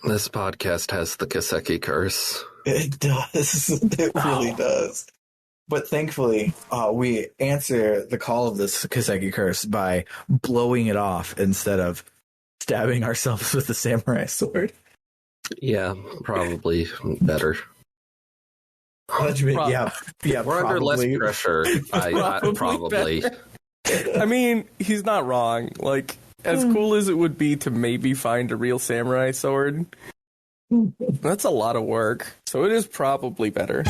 This podcast has the Kiseki curse. It does. It really does. But thankfully, we answer the call of this Kiseki curse by blowing it off instead of stabbing ourselves with the samurai sword. Yeah, probably better. Yeah, We're under less pressure. Probably. I mean, he's not wrong. Like, as cool as it would be to maybe find a real samurai sword, that's a lot of work. So it is probably better.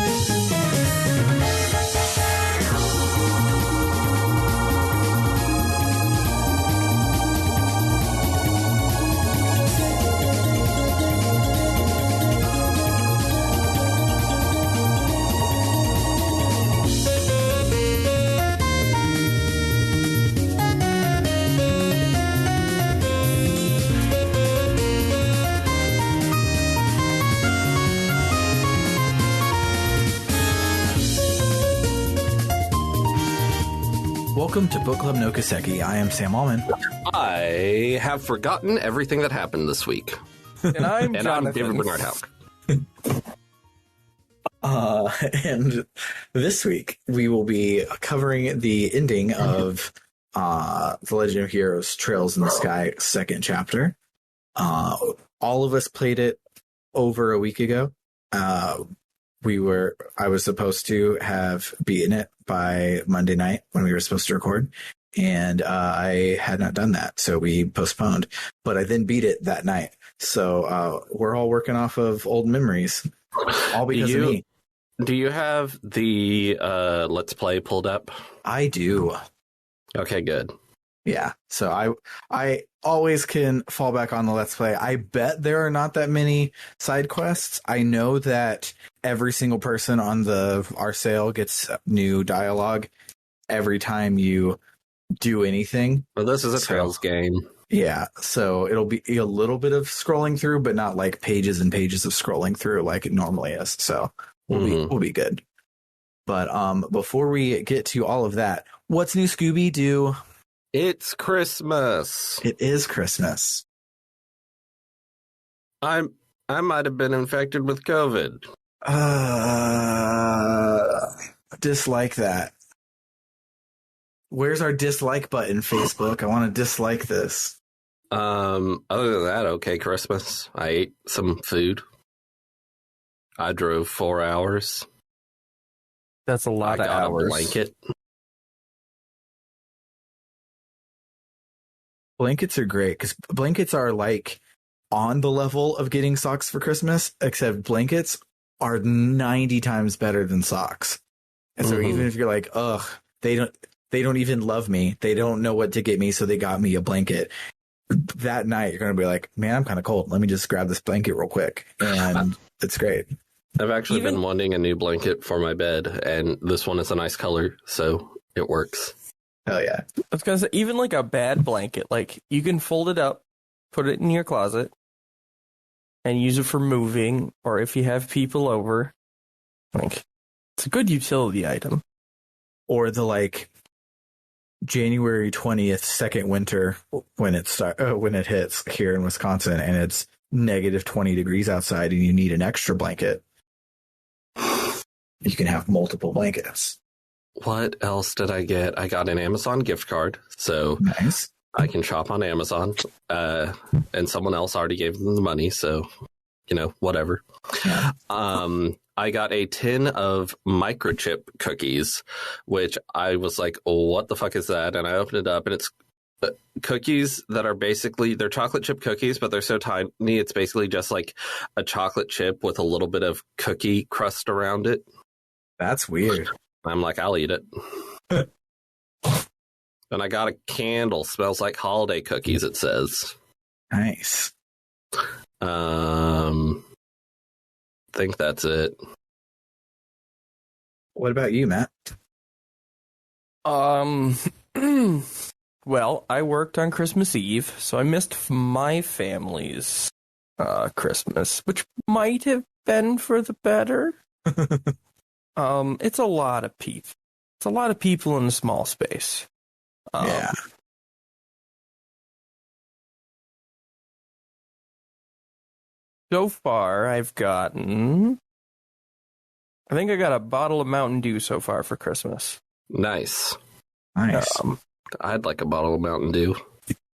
Welcome to Book Club no Kiseki. I am Sam Allman. I have forgotten everything that happened this week. And I'm David Bernard Houck. And this week we will be covering the ending of The Legend of Heroes Trails in the Sky second chapter. All of us played it over a week ago. I was supposed to have beaten it by Monday night when we were supposed to record, and I had not done that, so we postponed. But I then beat it that night, so we're all working off of old memories, all because of me. Do you have the Let's Play pulled up? I do. Okay, good. Yeah, so I always can fall back on the Let's Play. I bet there are not that many side quests. I know that every single person on our sale gets new dialogue every time you do anything. Well, this is a Trails game. Yeah, so it'll be a little bit of scrolling through, but not like pages and pages of scrolling through like it normally is. So we'll be good. But before we get to all of that, what's new, Scooby-Doo? It's Christmas. It is Christmas. I might have been infected with COVID. Dislike that. Where's our dislike button, Facebook? I want to dislike this. Other than that, okay, Christmas. I ate some food. I drove 4 hours. That's a lot of hours. I got a blanket. Blankets are great because blankets are like on the level of getting socks for Christmas, except blankets are 90 times better than socks. And so even if you're like, ugh, they don't even love me. They don't know what to get me. So they got me a blanket. That night, you're going to be like, man, I'm kind of cold. Let me just grab this blanket real quick. And it's great. I've actually been wanting a new blanket for my bed. And this one is a nice color. So it works. Hell yeah. I was going to say, even like a bad blanket, like you can fold it up, put it in your closet, and use it for moving, or if you have people over. Like, it's a good utility item. Or the like January 20th second winter when it hits here in Wisconsin and it's negative 20 degrees outside and you need an extra blanket. You can have multiple blankets. What else did I get? I got an Amazon gift card, so nice. I can shop on Amazon. And someone else already gave them the money, so whatever. Yeah. I got a tin of microchip cookies, which I was like, oh, what the fuck is that? And I opened it up, and it's cookies that are basically, they're chocolate chip cookies, but they're so tiny, it's basically just like a chocolate chip with a little bit of cookie crust around it. That's weird. I'm like, I'll eat it. And I got a candle. Smells like holiday cookies, it says. Nice. I think that's it. What about you, Matt? Well, I worked on Christmas Eve, so I missed my family's Christmas, which might have been for the better. It's a lot of people. It's a lot of people in a small space. Yeah. So far, I think I got a bottle of Mountain Dew so far for Christmas. Nice. Nice. I'd like a bottle of Mountain Dew.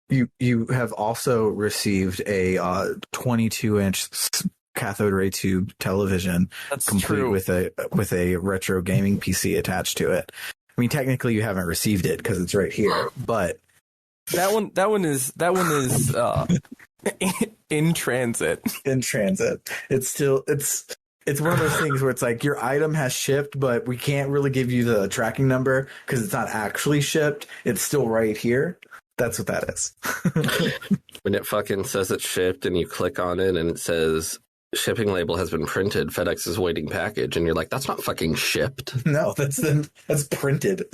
You have also received a 22-inch cathode ray tube television, That's complete true. with a retro gaming PC attached to it. I mean, technically, you haven't received it because it's right here, but That one is in transit. in transit, it's one of those things where it's like your item has shipped, but we can't really give you the tracking number because it's not actually shipped. It's still right here. That's what that is. When it fucking says it's shipped and you click on it and it says shipping label has been printed, FedEx is waiting package, and you're like, that's not fucking shipped. No, that's printed.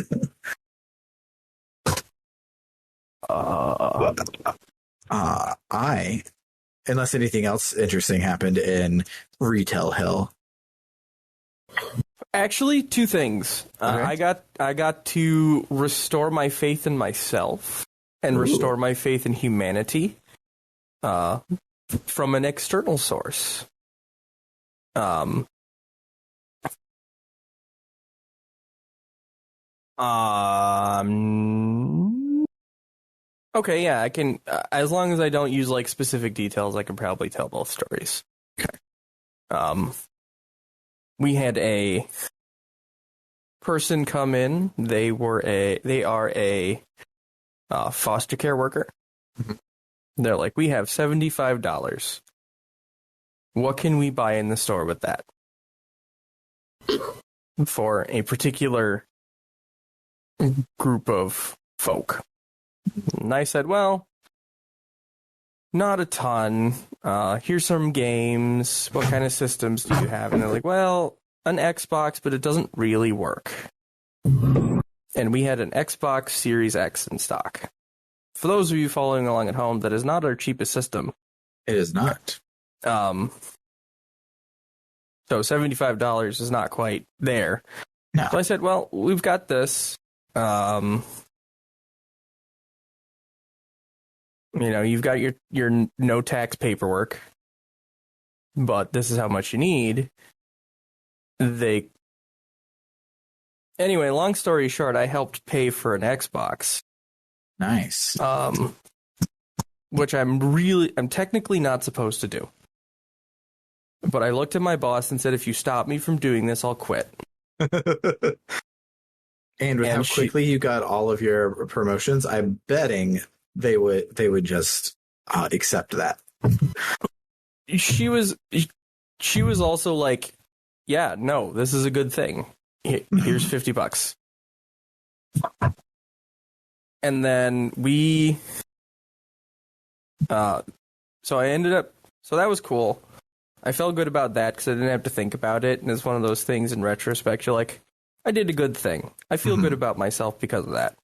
Unless anything else interesting happened in Retail Hill. Actually, two things. Okay. I got to restore my faith in myself and restore my faith in humanity from an external source. Okay, yeah, I can. As long as I don't use like specific details, I can probably tell both stories. Okay. We had a person come in. They are a foster care worker. Mm-hmm. They're like, we have $75. What can we buy in the store with that? For a particular group of folk. And I said, well, not a ton. Here's some games. What kind of systems do you have? And they're like, well, an Xbox, but it doesn't really work. And we had an Xbox Series X in stock. For those of you following along at home, that is not our cheapest system. It is not. So $75 is not quite there. No. So I said, well, we've got this. You've got your no tax paperwork, but this is how much you need. Anyway, long story short, I helped pay for an Xbox. Nice. Which I'm technically not supposed to do. But I looked at my boss and said, if you stop me from doing this, I'll quit. And with how quickly you got all of your promotions, I'm betting they would just accept that. She was also like, yeah, no, this is a good thing. Here's $50. And then so that was cool. I felt good about that because I didn't have to think about it. And it's one of those things in retrospect, you're like, I did a good thing. I feel good about myself because of that.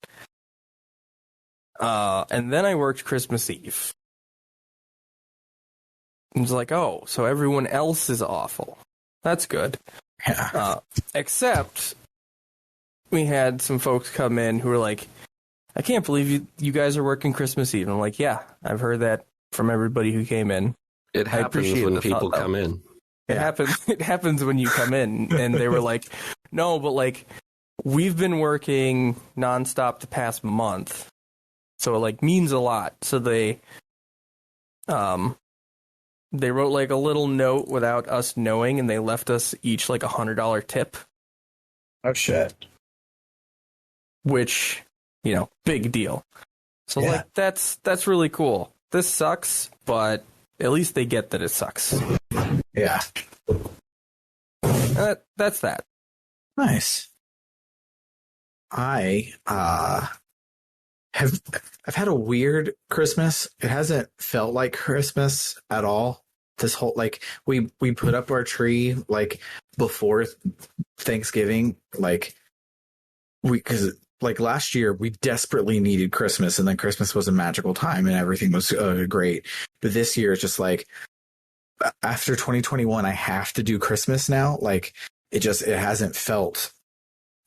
And then I worked Christmas Eve. And it's like, oh, so everyone else is awful. That's good. Yeah. Except we had some folks come in who were like, I can't believe you guys are working Christmas Eve. And I'm like, yeah, I've heard that from everybody who came in. It happens when people come in. It happens when you come in. And they were like, no, but like, we've been working nonstop the past month. So it like means a lot. So they wrote like a little note without us knowing, and they left us each like $100 tip. Oh shit. Which, big deal. So like that's really cool. This sucks, but at least they get that it sucks. Yeah. That's that. Nice. I've had a weird Christmas. It hasn't felt like Christmas at all. This whole we put up our tree like before Thanksgiving, because last year we desperately needed Christmas, and then Christmas was a magical time and everything was great. But this year it's just like after 2021, I have to do Christmas now. It hasn't felt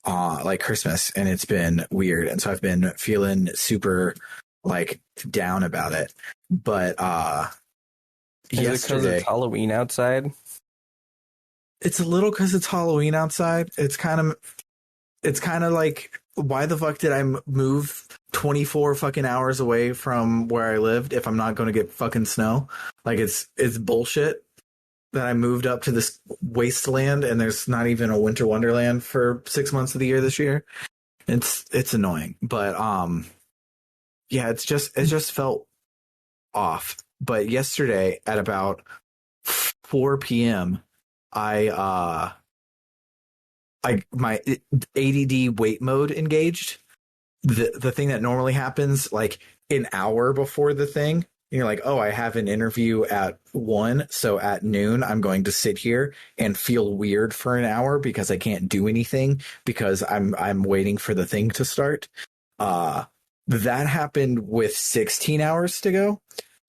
like Christmas, and it's been weird. And so I've been feeling super down about it. But Is it because it's Halloween outside? It's a little because it's Halloween outside. It's kind of like, why the fuck did I move 24 fucking hours away from where I lived if I'm not going to get fucking snow? Like, it's bullshit that I moved up to this wasteland and there's not even a winter wonderland for 6 months of the year this year. It's annoying, but yeah, it just felt off. But yesterday at about 4 p.m. my ADD wait mode engaged. The thing that normally happens like an hour before the thing. And you're like, oh, I have an interview at 1, so at noon I'm going to sit here and feel weird for an hour because I can't do anything because I'm waiting for the thing to start. That happened with 16 hours to go.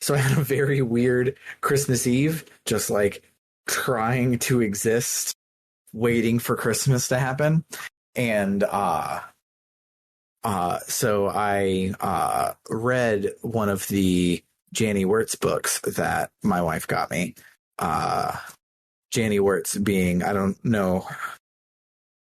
So I had a very weird Christmas Eve, just like trying to exist, waiting for Christmas to happen. And so I read one of the Janny Wirtz books that my wife got me. Janny Wirtz being, I don't know,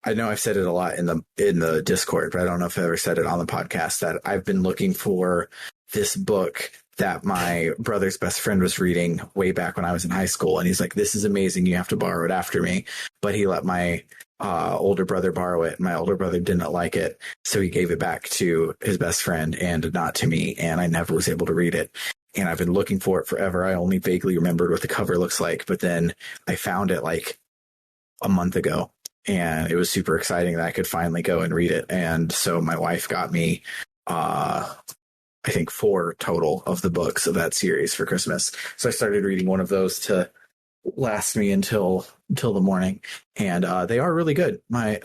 I know I've said it a lot in the Discord, but I don't know if I ever said it on the podcast, that I've been looking for this book that my brother's best friend was reading way back when I was in high school. And he's like, this is amazing. You have to borrow it after me. But he let my older brother borrow it. My older brother didn't like it. So he gave it back to his best friend and not to me. And I never was able to read it. And I've been looking for it forever. I only vaguely remembered what the cover looks like. But then I found it like a month ago. And it was super exciting that I could finally go and read it. And so my wife got me I think 4 total of the books of that series for Christmas. So I started reading one of those to last me until the morning, and they are really good. My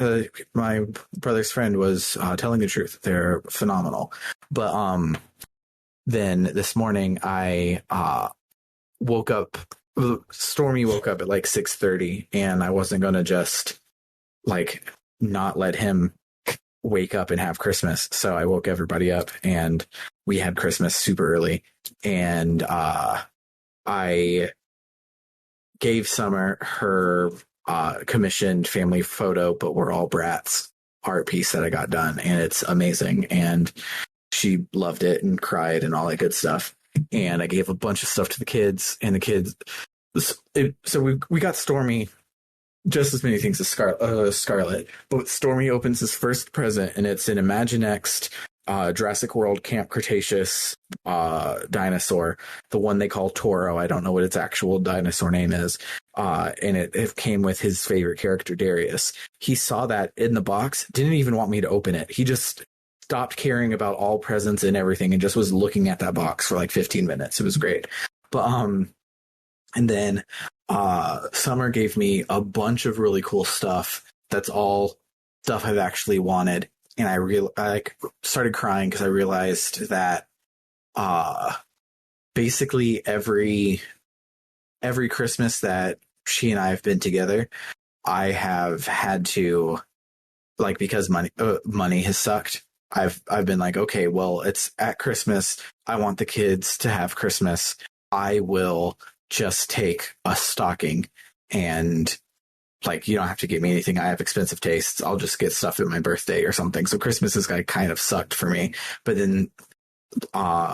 brother's friend was telling the truth; they're phenomenal. But then this morning I woke up. Stormy woke up at like 6:30, and I wasn't gonna just like not let him wake up and have Christmas. So I woke everybody up and we had Christmas super early. And I gave Summer her commissioned family photo, but we're all brats art piece that I got done. And it's amazing. And she loved it and cried and all that good stuff. And I gave a bunch of stuff to the kids, and the kids. So we got Stormy just as many things as Scarlet, but Stormy opens his first present, and it's an Imaginext Jurassic World Camp Cretaceous dinosaur, the one they call Toro. I don't know what its actual dinosaur name is. And it came with his favorite character, Darius. He saw that in the box, didn't even want me to open it. He just stopped caring about all presents and everything and just was looking at that box for like 15 minutes. It was great. But and then Summer gave me a bunch of really cool stuff. That's all stuff I've actually wanted. And I started crying because I realized that basically every Christmas that she and I have been together, I have had to, like, because money has sucked. I've been like, okay, well, it's at Christmas. I want the kids to have Christmas. I will just take a stocking, and like, you don't have to get me anything. I have expensive tastes. I'll just get stuff at my birthday or something. So Christmas has kind of sucked for me. But then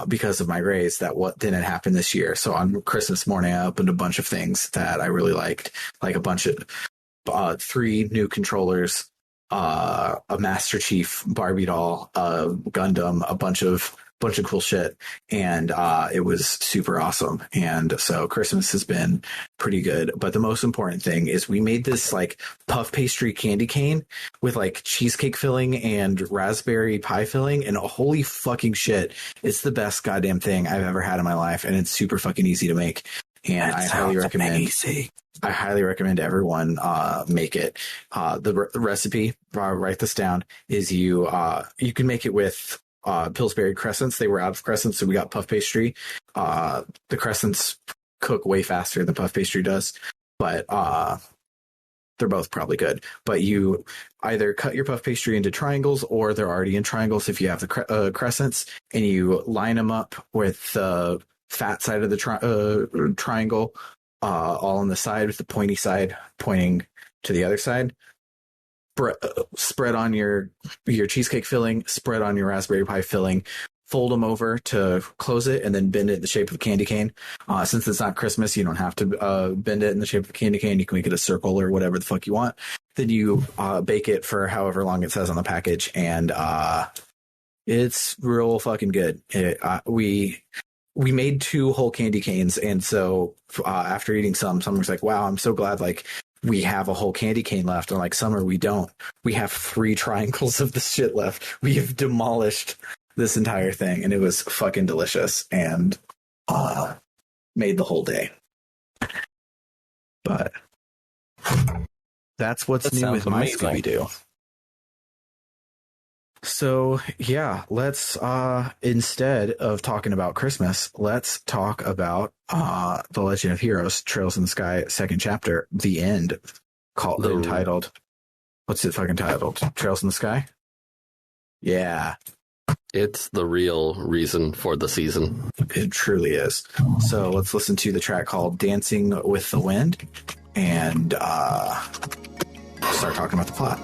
because of my raise, what didn't happen this year. So on Christmas morning, I opened a bunch of things that I really liked, like a bunch of 3 new controllers, a Master Chief Barbie doll, a Gundam, a bunch of cool shit, and it was super awesome. And so Christmas has been pretty good. But the most important thing is we made this like puff pastry candy cane with like cheesecake filling and raspberry pie filling, and holy fucking shit, it's the best goddamn thing I've ever had in my life, and it's super fucking easy to make. And I highly recommend everyone make it. The recipe, write this down, is you can make it with Pillsbury crescents. They were out of crescents, so we got puff pastry. The crescents cook way faster than puff pastry does, but they're both probably good. But you either cut your puff pastry into triangles, or they're already in triangles if you have the crescents, and you line them up with fat side of the triangle, all on the side with the pointy side pointing to the other side. Spread on your cheesecake filling, spread on your raspberry pie filling, fold them over to close it, and then bend it in the shape of a candy cane. Since it's not Christmas, you don't have to bend it in the shape of a candy cane. You can make it a circle or whatever the fuck you want. Then you bake it for however long it says on the package, and it's real fucking good. We made 2 whole candy canes, and so after eating someone was like, wow, I'm so glad like we have a whole candy cane left. And like, Summer, we don't. We have 3 triangles of this shit left. We have demolished this entire thing, and it was fucking delicious and made the whole day. But that's what's new with my Scooby-Doo. So yeah, let's instead of talking about Christmas, let's talk about The Legend of Heroes: Trails in the Sky, 2nd chapter, the end. Entitled. What's it fucking titled? Trails in the Sky? Yeah. It's the real reason for the season. It truly is. So let's listen to the track called Dancing with the Wind and start talking about the plot.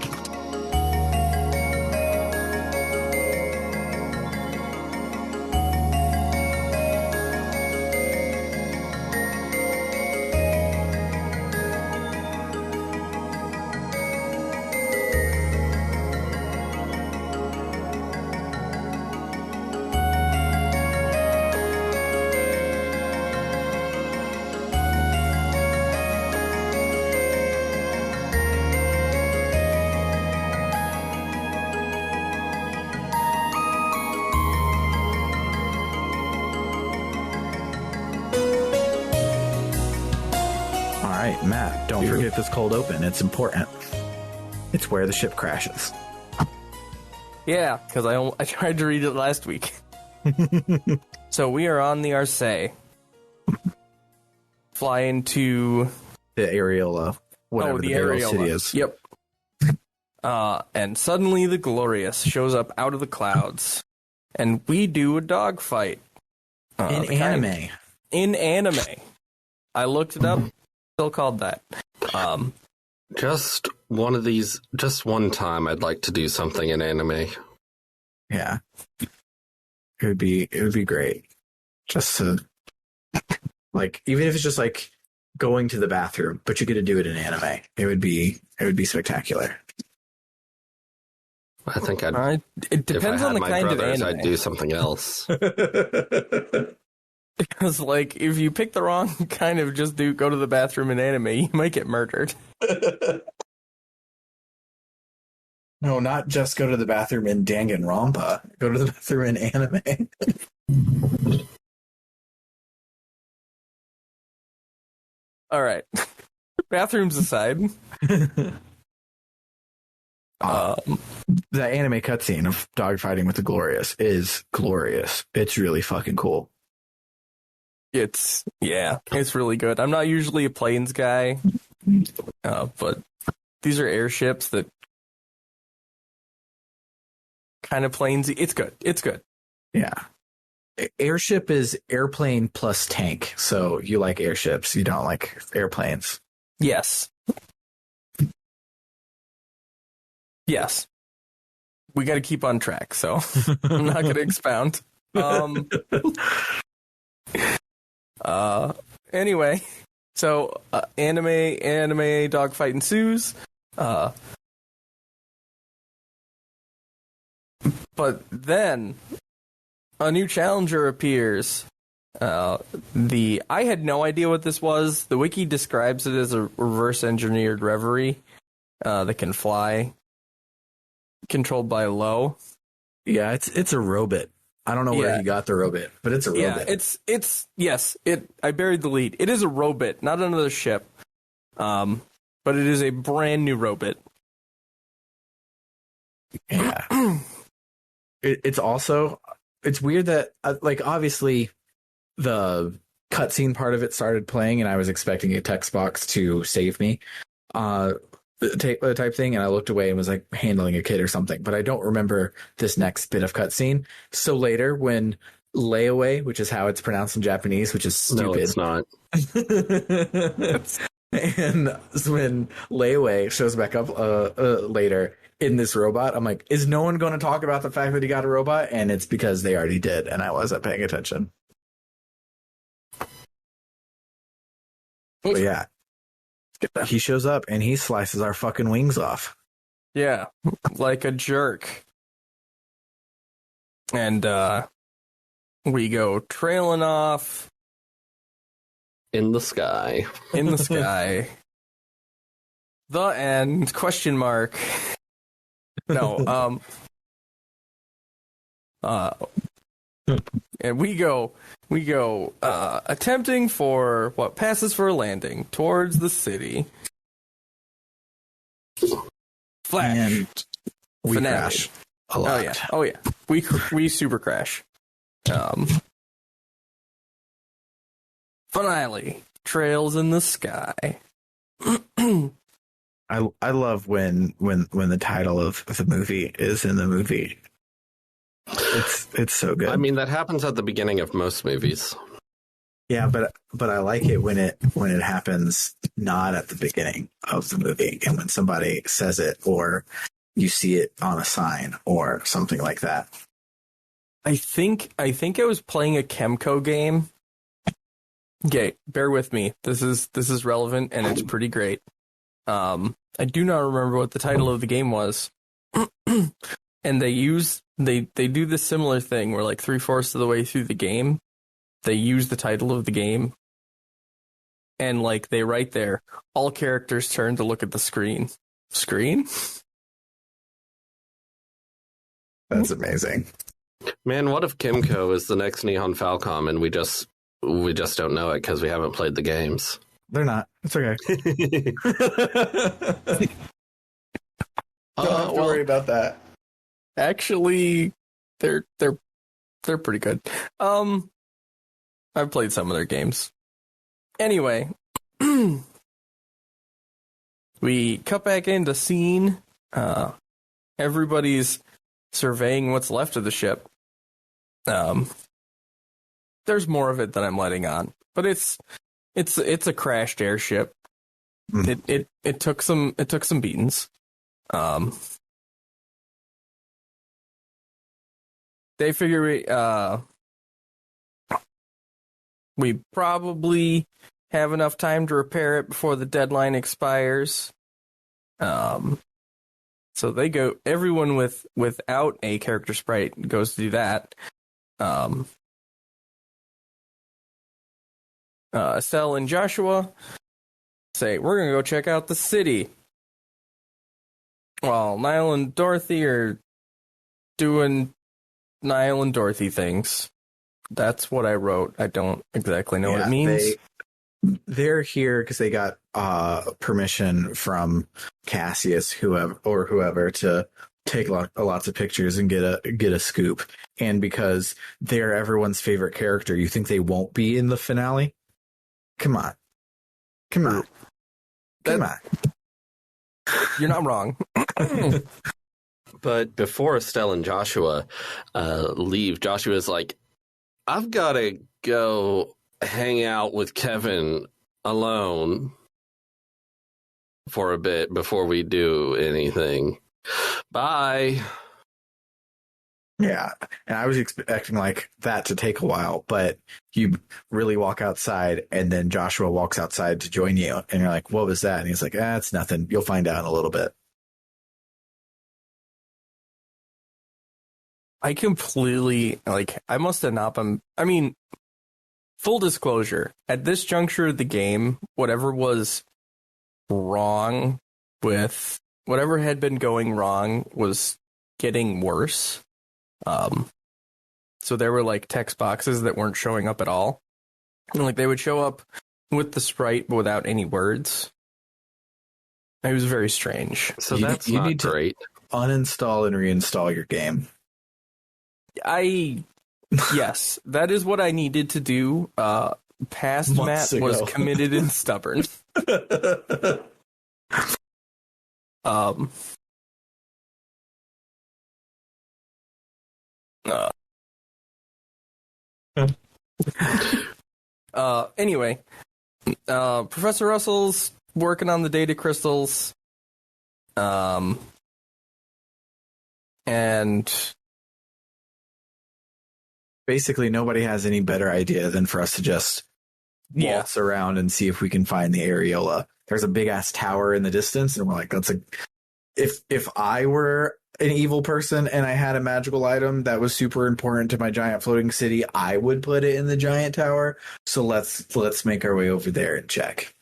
Matt, don't forget this cold open. It's important. It's where the ship crashes. Yeah, because I tried to read it last week. So we are on the Arcee. Fly into the Areola, whatever the Areola city is. Yep. And suddenly the Glorious shows up out of the clouds, and we do a dogfight. In anime. In anime. I looked it up. Still called that. Just one of these, just one time I'd like to do something in anime. Yeah. It would be great. Just to, like, even if it's just like going to the bathroom, but you get to do it in anime. It would be spectacular. I think it depends on the kind brothers, of anime. I'd do something else. Because, like, if you pick the wrong kind of just go to the bathroom in anime, you might get murdered. No, not just go to the bathroom in Danganronpa. Go to the bathroom in anime. All right. Bathrooms aside. The anime cutscene of dogfighting with the Glorious is glorious. It's really fucking cool. It's really good. I'm not usually a planes guy, but these are airships that kind of planesy. It's good. It's good. Yeah. Airship is airplane plus tank. So you like airships. You don't like airplanes. Yes. Yes. We got to keep on track, so I'm not going to expound. Anyway, so anime dogfight ensues. But then a new challenger appears. I had no idea what this was. The wiki describes it as a reverse engineered reverie that can fly, controlled by Lo. Yeah, it's a robot. I don't know where he got the robot, but it's a robot. Yeah, I buried the lead. It is a robot, not another ship. But it is a brand new robot. Yeah. It's also, it's weird that, like, obviously the cutscene part of it started playing and I was expecting a text box to save me, type thing, and I looked away and was like handling a kid or something, but I don't remember this next bit of cutscene. So later, when layaway, which is how it's pronounced in Japanese, which is stupid. No, it's not. And when layaway shows back up later in this robot, I'm like, is no one going to talk about the fact that he got a robot? And it's because they already did, and I wasn't paying attention. But yeah, he shows up and he slices our fucking wings off. Yeah, like a jerk. And we go trailing off In the sky. in the sky. The end? Question mark. No, and we go attempting for what passes for a landing towards the city. Flash. And we Finale. crash a lot. Oh yeah. We super crash. Finale. Trails in the sky. I love when the title of the movie is in the movie. It's so good. I mean, that happens at the beginning of most movies. Yeah, but I like it when it happens not at the beginning of the movie, and when somebody says it or you see it on a sign or something like that. I think I was playing a Chemco game. Okay, bear with me. This is relevant and it's pretty great. I do not remember what the title of the game was. And they do this similar thing where like 3/4 of the way through the game, they use the title of the game. And like they write there, all characters turn to look at the screen. Screen? That's amazing. Man, what if Kimco is the next Neon Falcom and we just don't know it because we haven't played the games? They're not. It's okay. Don't have to worry about that. Actually, they're pretty good. I've played some of their games. Anyway, we cut back into scene. Everybody's surveying what's left of the ship. There's more of it than I'm letting on, but it's a crashed airship. It took some beatings. They figure we probably have enough time to repair it before the deadline expires. So they go. Everyone without a character sprite goes to do that. Estelle and Joshua say, we're going to go check out the city. While Niall and Dorothy are doing Niall and Dorothy things. That's what I wrote. I don't exactly know what it means. They're here because they got permission from Cassius, whoever, to take lots of pictures and get a scoop. And because they're everyone's favorite character, you think they won't be in the finale? Come on. You're not wrong. But before Estelle and Joshua leave, Joshua's like, I've got to go hang out with Kevin alone for a bit before we do anything. Bye. Yeah, and I was expecting like that to take a while, but you really walk outside, and then Joshua walks outside to join you, and you're like, what was that? And he's like, it's nothing. You'll find out in a little bit. I completely, I must have not been, I mean, full disclosure, at this juncture of the game, whatever was wrong with, whatever had been going wrong was getting worse. So there were text boxes that weren't showing up at all. And they would show up with the sprite but without any words. It was very strange. So that's not need great. To uninstall and reinstall your game. Yes, that is what I needed to do. Past Months Matt was ago. committed and stubborn. Anyway, Professor Russell's working on the data crystals. And basically nobody has any better idea than for us to just waltz around and see if we can find the areola. There's a big ass tower in the distance, and we're like, if I were an evil person and I had a magical item that was super important to my giant floating city, I would put it in the giant tower. So let's make our way over there and check.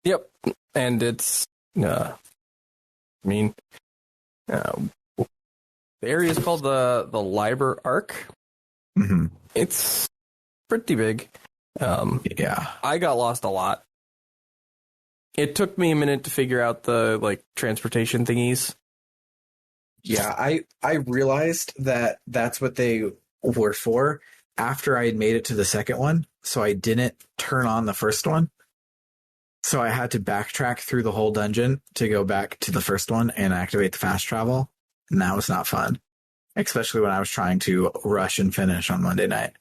Yep, and it's the area is called the Liber Arc. Mm-hmm. It's pretty big. Yeah, I got lost a lot. It took me a minute to figure out the transportation thingies. Yeah, I realized that that's what they were for after I had made it to the second one, so I didn't turn on the first one. So I had to backtrack through the whole dungeon to go back to the first one and activate the fast travel, and that was not fun, especially when I was trying to rush and finish on Monday night.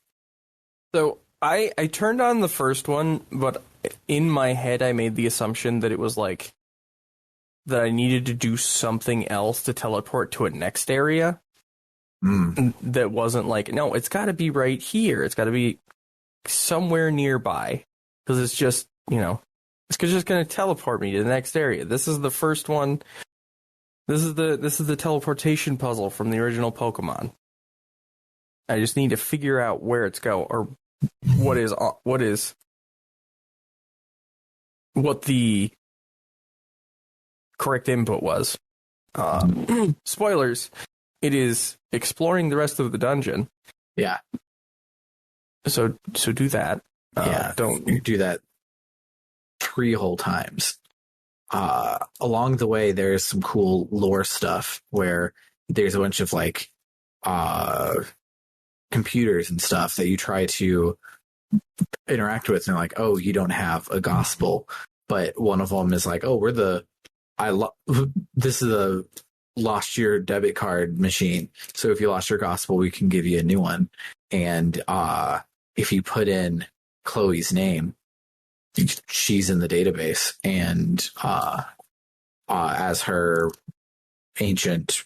So I turned on the first one, but in my head I made the assumption that it was like that I needed to do something else to teleport to a next area. That wasn't like, no, it's got to be right here. It's got to be somewhere nearby, because it's just, it's just going to teleport me to the next area. This is the first one. This is the teleportation puzzle from the original Pokemon. I just need to figure out where it's go, or what the correct input was. Spoilers. It is exploring the rest of the dungeon. Yeah. So do that. Don't do that 3 whole times. Along the way, there's some cool lore stuff where there's a bunch of computers and stuff that you try to interact with, and they're like, oh, you don't have a gospel. But one of them is like, oh, this is a lost your debit card machine. So if you lost your gospel, we can give you a new one. And if you put in Chloe's name, she's in the database, and as her ancient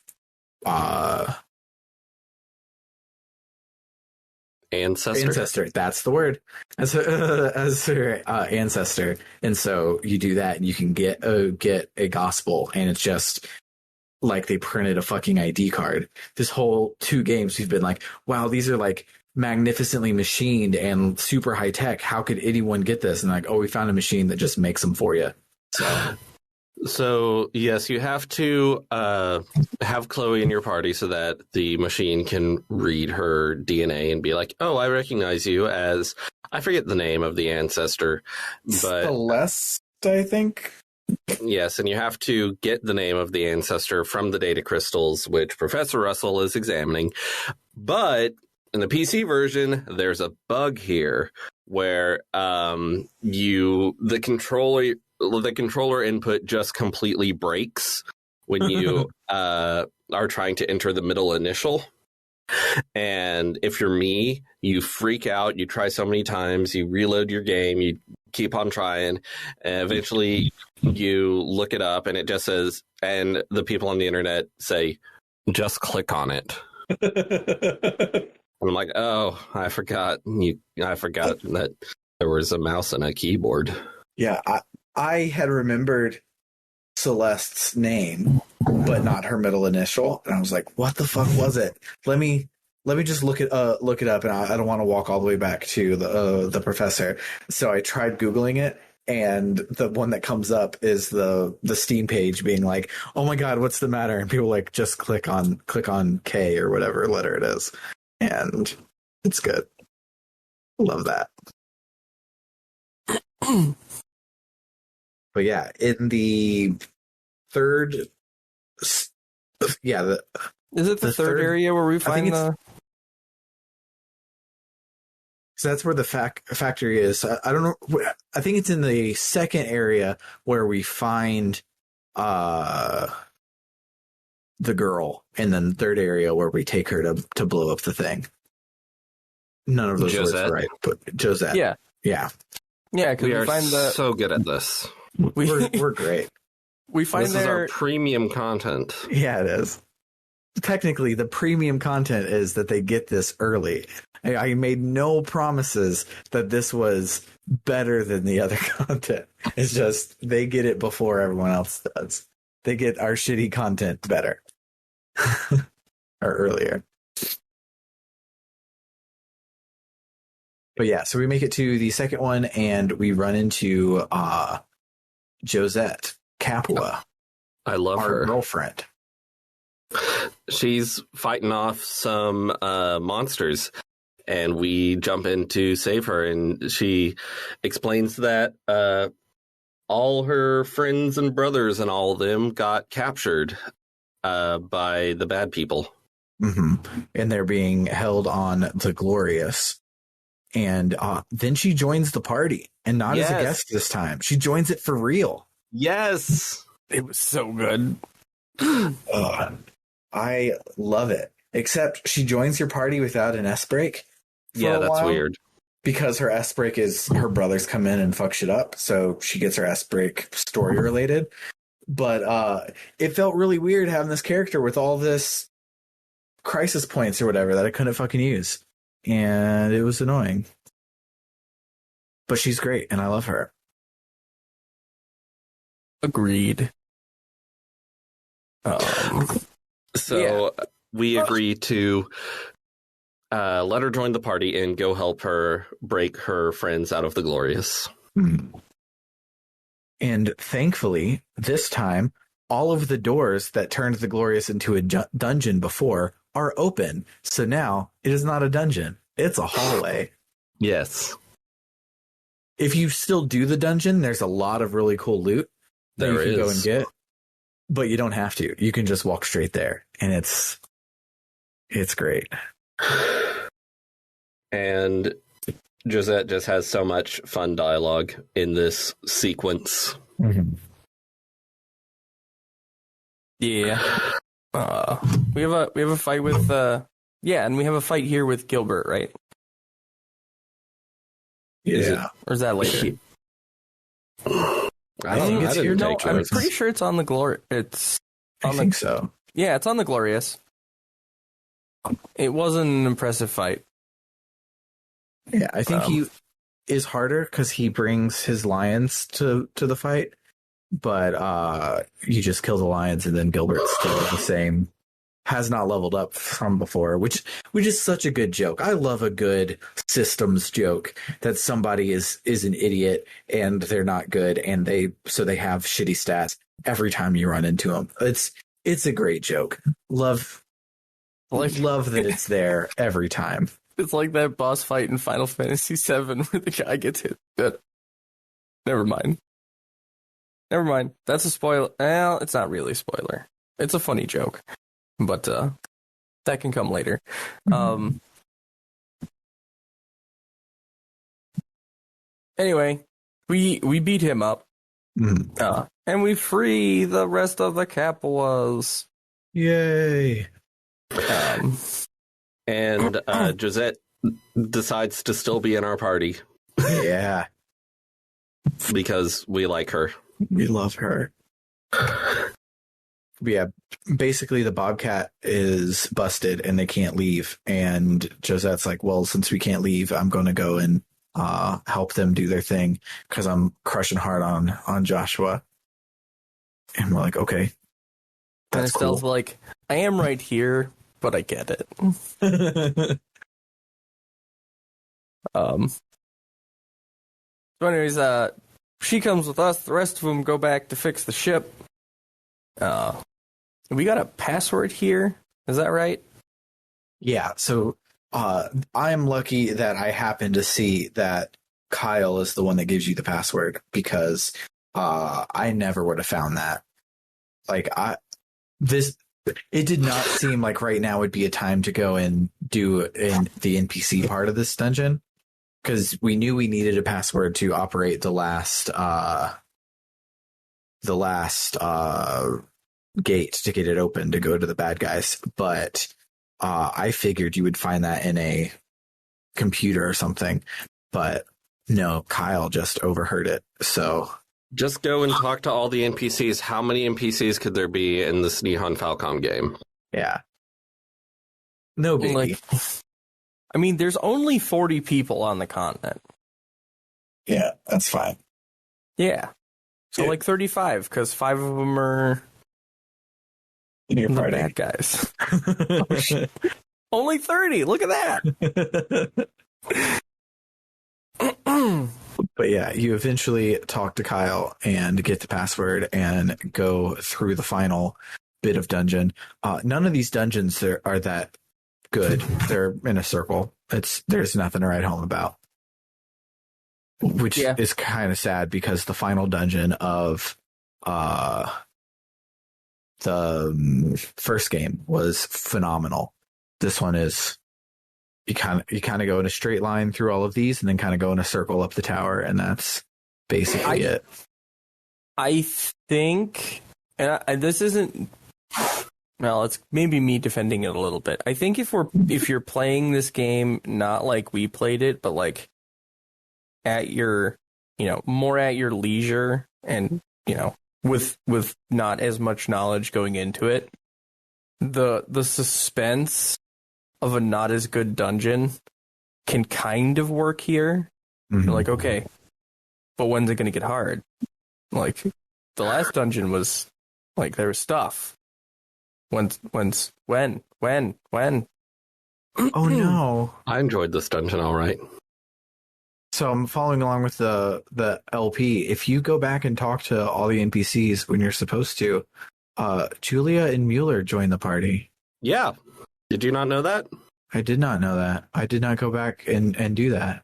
ancestor, that's the word, as her ancestor. And so you do that, and you can get a gospel, and it's just like they printed a fucking ID card. This whole 2 games we've been like, wow, these are like magnificently machined and super high tech. How could anyone get this? And like, oh, we found a machine that just makes them for you. So yes, you have to have Chloe in your party so that the machine can read her DNA and be like, oh, I recognize you as, I forget the name of the ancestor, but Celeste, I think. Yes, and you have to get the name of the ancestor from the data crystals, which Professor Russell is examining. But in the PC version, there's a bug here where the controller input just completely breaks when you are trying to enter the middle initial. And if you're me, you freak out, you try so many times, you reload your game, you keep on trying, and eventually you look it up and it just says, and the people on the internet say, just click on it. And I'm like, oh, I forgot that there was a mouse and a keyboard. Yeah, I had remembered Celeste's name, but not her middle initial, and I was like, what the fuck was it? Let me just look it up, and I don't want to walk all the way back to the professor. So I tried Googling it, and the one that comes up is the Steam page being like, oh my god, what's the matter? And people like, just click on K or whatever letter it is, and it's good. Love that. But yeah, in the third, is it the third area where we find the? So that's where the factory is. I don't know. I think it's in the second area where we find the girl, and then the third area where we take her to blow up the thing. None of those words Josette. are right, but Josette. Yeah. Yeah. Yeah, because We we are find so good at this. We're great. we find This is our premium content. Yeah, it is. Technically, the premium content is that they get this early. I made no promises that this was better than the other content. It's just they get it before everyone else does. They get our shitty content better or earlier. But yeah, so we make it to the second one and we run into Josette Capua, I love our her. girlfriend. She's fighting off some monsters, and we jump in to save her. And she explains that all her friends and brothers and all of them got captured by the bad people. Mm-hmm. And they're being held on the Glorious. And then she joins the party, and not as a guest this time. She joins it for real. Yes. it was so good. I love it. Except she joins your party without an S break. Yeah, that's weird. Because her S break is her brothers come in and fuck shit up. So she gets her S break story related. But it felt really weird having this character with all this crisis points or whatever that I couldn't fucking use. And it was annoying. But she's great, and I love her. Agreed. So we agree to let her join the party and go help her break her friends out of the Glorious. And thankfully, this time, all of the doors that turned the Glorious into a dungeon before are open. So now it is not a dungeon. It's a hallway. Yes. If you still do the dungeon, there's a lot of really cool loot that you can go and get. But you don't have to. You can just walk straight there. And it's great. And Josette just has so much fun dialogue in this sequence. Mm-hmm. Yeah. We have a fight with and we have a fight here with Gilbert, right? Yeah. Or is that later? I don't know. I didn't take I'm choice. pretty sure it's on the Glorious. It's I think so. Yeah, it's on the Glorious. It wasn't an impressive fight. Yeah, I think he is harder because he brings his lions to the fight. But you just kill the lions, and then Gilbert's still the same. Has not leveled up from before, which is such a good joke. I love a good systems joke that somebody is an idiot and they're not good, and they have shitty stats every time you run into them. It's a great joke. Love that it's there every time. It's like that boss fight in Final Fantasy VII where the guy gets hit. Good. Never mind. That's a spoiler. Well, it's not really a spoiler. It's a funny joke. But that can come later. Anyway, we beat him up. And we free the rest of the Capuas. Yay. And Josette decides to still be in our party. Yeah. Because we like her. We love her. Yeah, basically the Bobcat is busted and they can't leave. And Josette's like, well, since we can't leave, I'm going to go and help them do their thing because I'm crushing hard on Joshua. And we're like, okay. And Estelle's like, I am right here, but I get it. So anyways, she comes with us. The rest of them go back to fix the ship. We got a password here. Is that right? Yeah. So I am lucky that I happen to see that Kyle is the one that gives you the password because I never would have found that. Like it did not seem like right now would be a time to go and do the NPC part of this dungeon because we knew we needed a password to operate the last gate to get it open to go to the bad guys. But I figured you would find that in a computer or something. But no, Kyle just overheard it. So Just go and talk to all the NPCs. How many NPCs could there be in this Nihon Falcom game? yeah, no biggie. Like, I mean, there's only 40 people on the continent. Yeah, that's fine. Yeah. So Yeah. like 35, because 5 of them are In your the party. bad guys. Oh, shit. Only 30. Look at that. But yeah, you eventually talk to Kyle and get the password and go through the final bit of dungeon. None of these dungeons are that good. They're in a circle. There's nothing to write home about, which is kind of sad because the final dungeon of the first game was phenomenal. This one is you kind of go in a straight line through all of these and then kind of go in a circle up the tower, and that's basically it. I think, and this isn't. Well, it's maybe me defending it a little bit. I think if you're playing this game not like we played it, but like at your, more at your leisure, and with not as much knowledge going into it, the suspense of a not as good dungeon can kind of work here. Mm-hmm. You're like, okay, but when's it going to get hard? Like the last dungeon was like there was stuff. When? Oh no! I enjoyed this dungeon all right. So I'm following along with the LP. If you go back and talk to all the NPCs when you're supposed to, Julia and Mueller join the party. Yeah. Did you not know that? I did not know that. I did not go back and do that.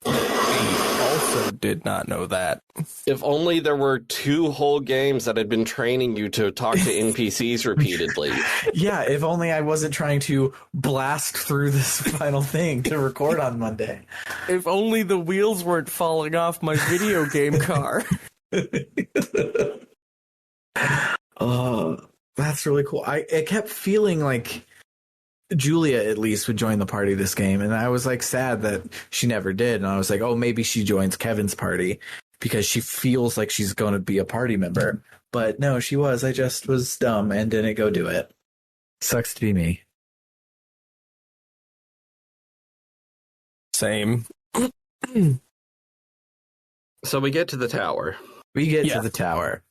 Also did not know that. If only there were 2 whole games that had been training you to talk to NPCs repeatedly. Yeah, if only I wasn't trying to blast through this final thing to record on Monday. If only the wheels weren't falling off my video game car. Oh, that's really cool. It kept feeling like Julia at least would join the party this game, and I was like sad that she never did. And I was like, oh, maybe she joins Kevin's party because she feels like she's going to be a party member. But no, she was. I just was dumb and didn't go do it. Sucks to be me. Same. So we get to the tower. We get to the tower.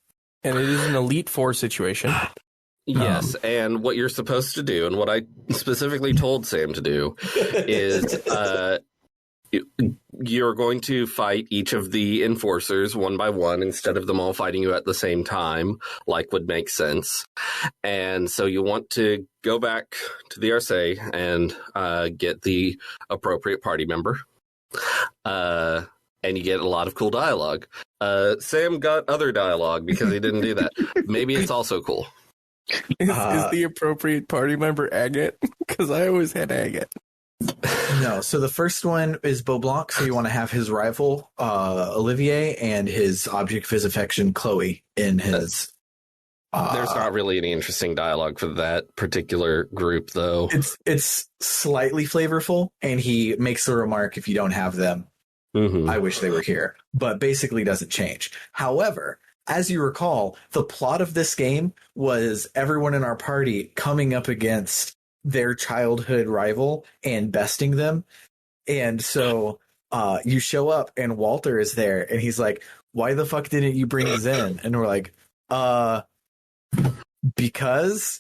And it is an Elite Four situation. Yes, and what you're supposed to do, and what I specifically told Sam to do, is you're going to fight each of the enforcers one by one instead of them all fighting you at the same time, like would make sense. And so you want to go back to the RSA and get the appropriate party member. And you get a lot of cool dialogue. Sam got other dialogue because he didn't do that. Maybe it's also cool. Is the appropriate party member Agate? Because I always had Agate. No, so the first one is Beaublanc, so you want to have his rival, Olivier, and his object of his affection, Chloe, in his... There's not really any interesting dialogue for that particular group, though. It's slightly flavorful, and he makes the remark, if you don't have them, I wish they were here, but basically doesn't change. However, as you recall, the plot of this game was everyone in our party coming up against their childhood rival and besting them. And so you show up and Walter is there and he's like, why the fuck didn't you bring us in? And we're like, because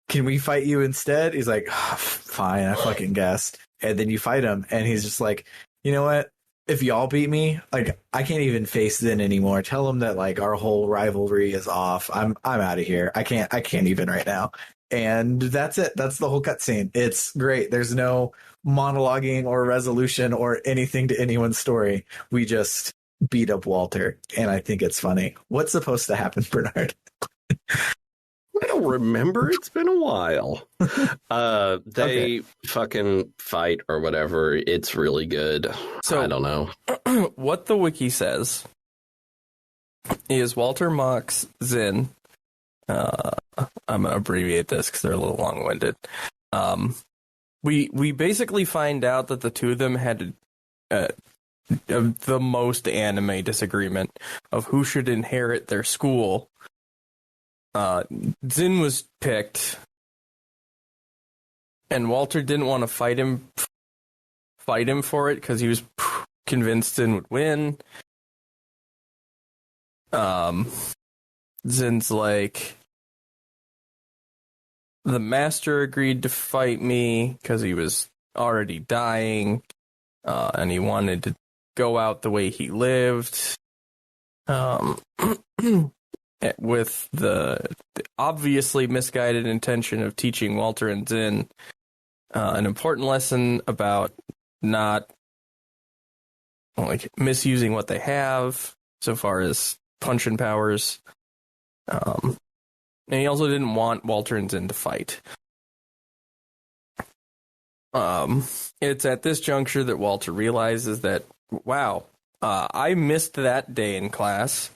can we fight you instead? He's like, fine, I fucking guessed. And then you fight him and he's just like, you know what? If y'all beat me, like I can't even face Zen anymore. Tell him that like our whole rivalry is off. I'm out of here. I can't even right now. And that's it. That's the whole cutscene. It's great. There's no monologuing or resolution or anything to anyone's story. We just beat up Walter, and I think it's funny. What's supposed to happen, Bernard? I don't remember. It's been a while. They fucking fight or whatever. It's really good. So I don't know. What the wiki says is Walter mocks Zin. I'm going to abbreviate this because they're a little long-winded. we basically find out that the two of them had the most anime disagreement of who should inherit their school. Zin was picked, and Walter didn't want to fight him for it because he was convinced Zin would win. Zin's like, the master agreed to fight me because he was already dying, and he wanted to go out the way he lived, with the obviously misguided intention of teaching Walter and Zin an important lesson about not misusing what they have so far as punch-in powers. And he also didn't want Walter and Zin to fight. It's at this juncture that Walter realizes that, wow, I missed that day in class.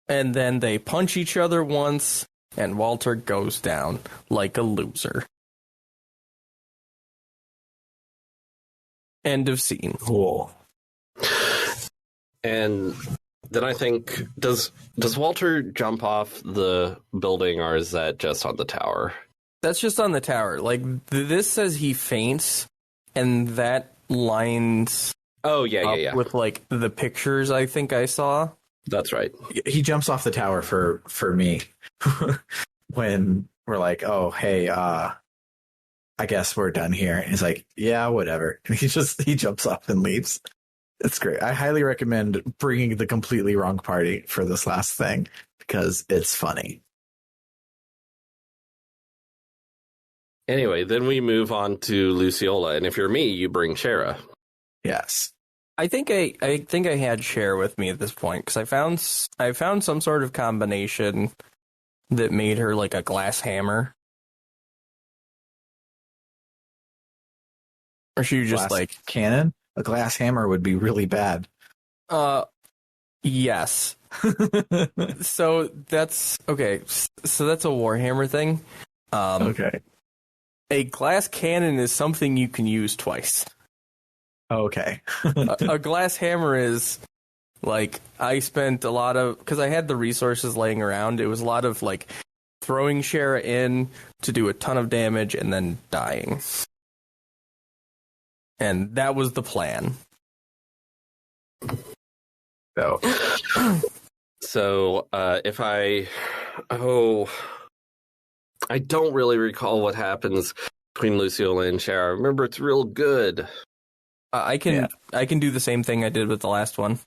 And then they punch each other once, and Walter goes down like a loser. End of scene. Cool. And then I think, does Walter jump off the building, or is that just on the tower? That's just on the tower. Like, this says he faints, and that lines yeah. with, like, the pictures I think I saw. That's right. He jumps off the tower for me when we're like, oh, hey, I guess we're done here. And he's like, yeah, whatever. And he jumps off and leaves. It's great. I highly recommend bringing the completely wrong party for this last thing because it's funny. Anyway, then we move on to Luciola, and if you're me, you bring Shara. Yes. I think I had Cher with me at this point because I found some sort of combination that made her like a glass hammer, or she was just Glass like cannon. A glass hammer would be really bad. Yes. So that's okay. So that's a Warhammer thing. Okay. A glass cannon is something you can use twice. Okay. A glass hammer is like, I spent a lot of, because I had the resources laying around, it was a lot of like throwing Shara in to do a ton of damage and then dying. And that was the plan. So if I don't really recall what happens between Luciola and Shara. Remember, it's real good. I can do the same thing I did with the last one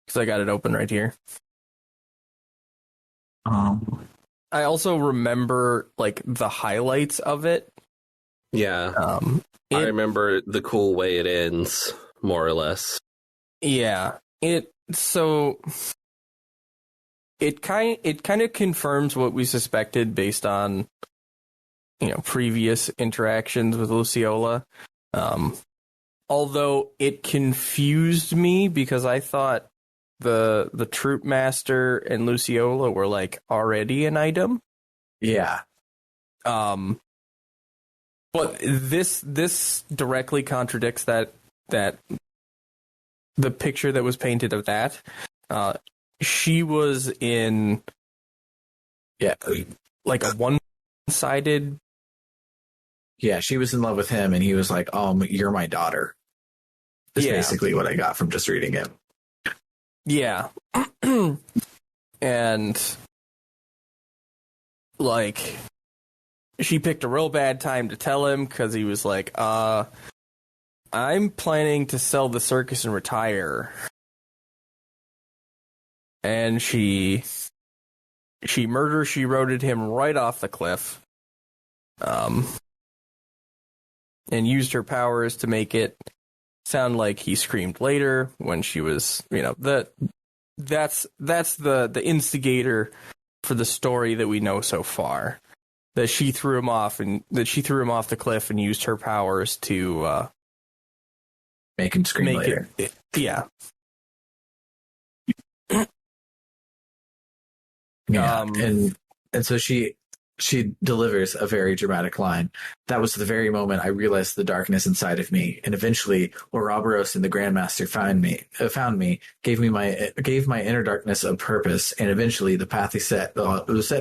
because I got it open right here. I also remember like the highlights of it. Yeah. I remember the cool way it ends, more or less. Yeah. It kind of confirms what we suspected based on, previous interactions with Luciola. Although it confused me because I thought the Troop Master and Luciola were like already an item. Yeah. But this directly contradicts that the picture that was painted of that. She was in like a one-sided. Yeah, she was in love with him, and he was like, you're my daughter. That's basically what I got from just reading it. Yeah. And, like, she picked a real bad time to tell him, because he was like, I'm planning to sell the circus and retire. And she she-wrote him right off the cliff. And used her powers to make it sound like he screamed later when she was, that's the instigator for the story that we know so far. That she threw him off the cliff and used her powers to make him scream later. Yeah. Yeah. And so she she delivers a very dramatic line. That was the very moment I realized the darkness inside of me, and eventually Ouroboros and the Grandmaster found me, gave my inner darkness a purpose, and eventually the path he set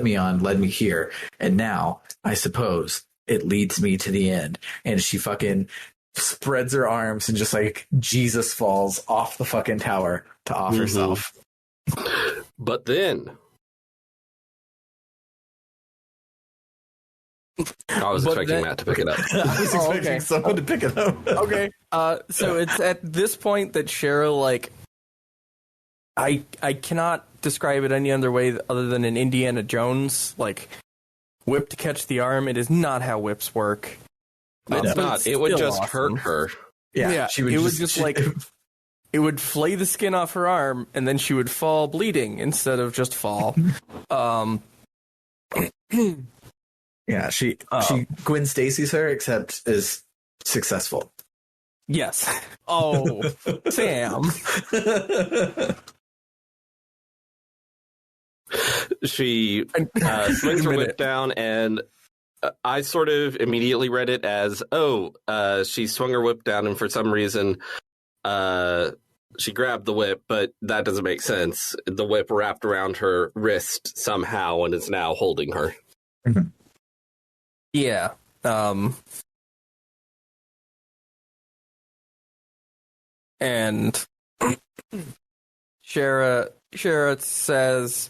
me on led me here. And now, I suppose, it leads me to the end. And she fucking spreads her arms and just like Jesus falls off the fucking tower to off herself. But then I was expecting Matt to pick it up. I was expecting someone to pick it up. Okay. So it's at this point that Cheryl, like, I cannot describe it any other way other than an Indiana Jones, like, whip to catch the arm. It is not how whips work. It's not. It would just hurt her. Yeah, it would just like it would flay the skin off her arm, and then she would fall bleeding instead of just fall. Yeah, she Gwen Stacy's her, except is successful. Yes. Oh, Sam. She swings her whip down, and I sort of immediately read it as, she swung her whip down, and for some reason, she grabbed the whip, but that doesn't make sense. The whip wrapped around her wrist somehow and is now holding her. Mm-hmm. Yeah. And Shara says,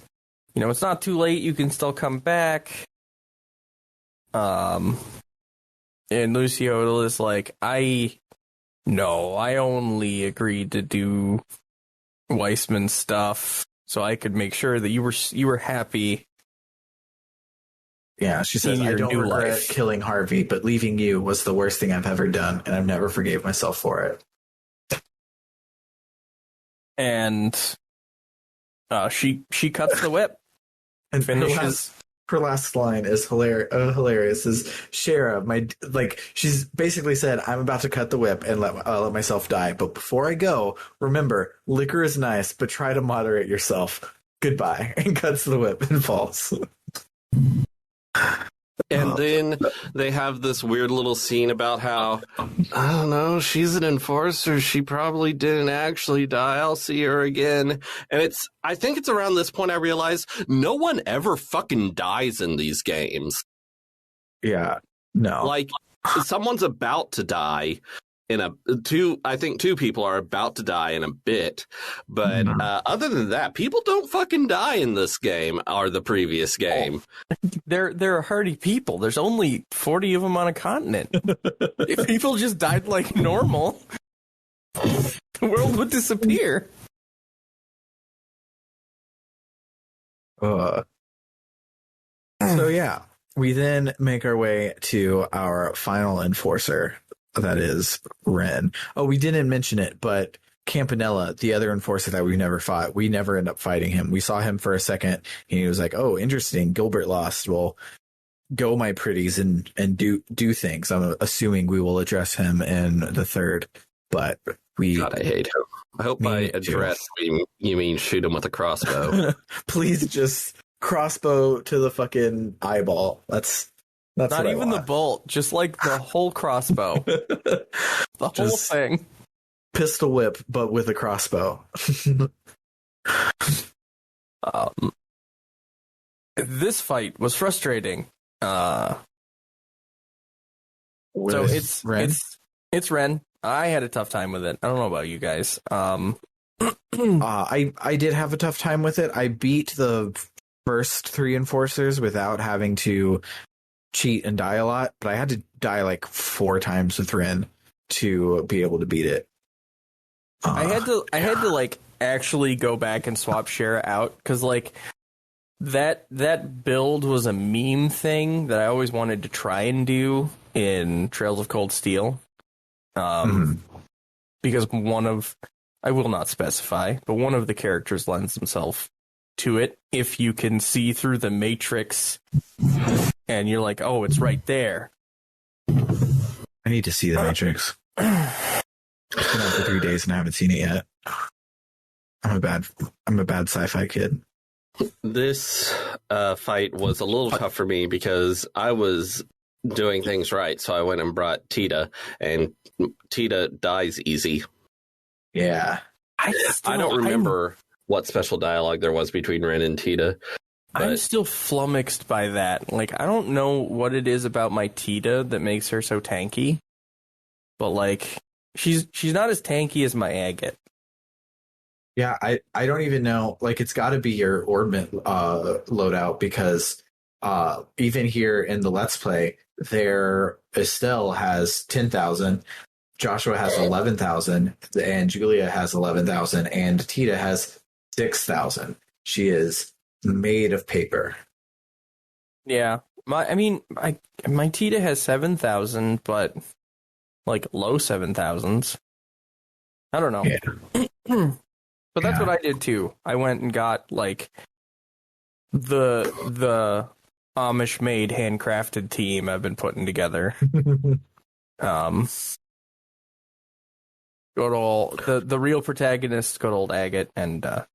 it's not too late. You can still come back. And Lucio is like, I only agreed to do Weissman's stuff so I could make sure that you were happy. Yeah, she says, I don't regret killing Harvey, but leaving you was the worst thing I've ever done, and I've never forgave myself for it. And she cuts the whip and finishes. Her last line is hilarious. Is Shara, she's basically said, I'm about to cut the whip and let myself die, but before I go, remember, liquor is nice, but try to moderate yourself. Goodbye, and cuts the whip and falls. And then they have this weird little scene about how, I don't know, she's an enforcer. She probably didn't actually die. I'll see her again. And I think it's around this point I realize no one ever fucking dies in these games. Yeah, no. Like, someone's about to die. I think two people are about to die in a bit, but other than that, people don't fucking die in this game or the previous game. They're hardy people. There's only 40 of them on a continent. If people just died like normal, the world would disappear. So yeah, we then make our way to our final enforcer. That is Ren. Oh, we didn't mention it, but Campanella, the other enforcer that we never fought, we never end up fighting him. We saw him for a second, and he was like, "Oh, interesting. Gilbert lost. Well, go, my pretties, and do things." I'm assuming we will address him in the third, but God, I hate him. I hope by address you mean shoot him with a crossbow. Please just crossbow to the fucking eyeball. That's not even the bolt, just like the whole crossbow. The whole thing. Pistol whip, but with a crossbow. This fight was frustrating. So it's Ren? It's Ren. I had a tough time with it. I don't know about you guys. I did have a tough time with it. I beat the first 3 enforcers without having to cheat and die a lot, but I had to die like 4 times with Ren to be able to beat it. I had to like actually go back and swap Shara out because like that build was a meme thing that I always wanted to try and do in Trails of Cold Steel. Because I will not specify, but one of the characters lends himself to it if you can see through the matrix and you're like, oh, it's right there. I need to see the Matrix. It's been out for 3 days and I haven't seen it yet. I'm a bad sci-fi kid. This fight was a little tough for me because I was doing things right. So I went and brought Tita, and Tita dies easy. Yeah. I don't remember what special dialogue there was between Ren and Tita. I'm still flummoxed by that. Like, I don't know what it is about my Tita that makes her so tanky, but like, she's not as tanky as my Agate. Yeah, I don't even know. Like, it's got to be your orbit loadout, because even here in the Let's Play, Estelle has 10,000, Joshua has 11,000, and Julia has 11,000, and Tita has 6,000. She is made of paper. Yeah, my Tita has 7,000, but like low 7,000s. I don't know. Yeah. But that's what I did too. I went and got like the Amish made handcrafted team I've been putting together. Good old the real protagonists, good old Agate and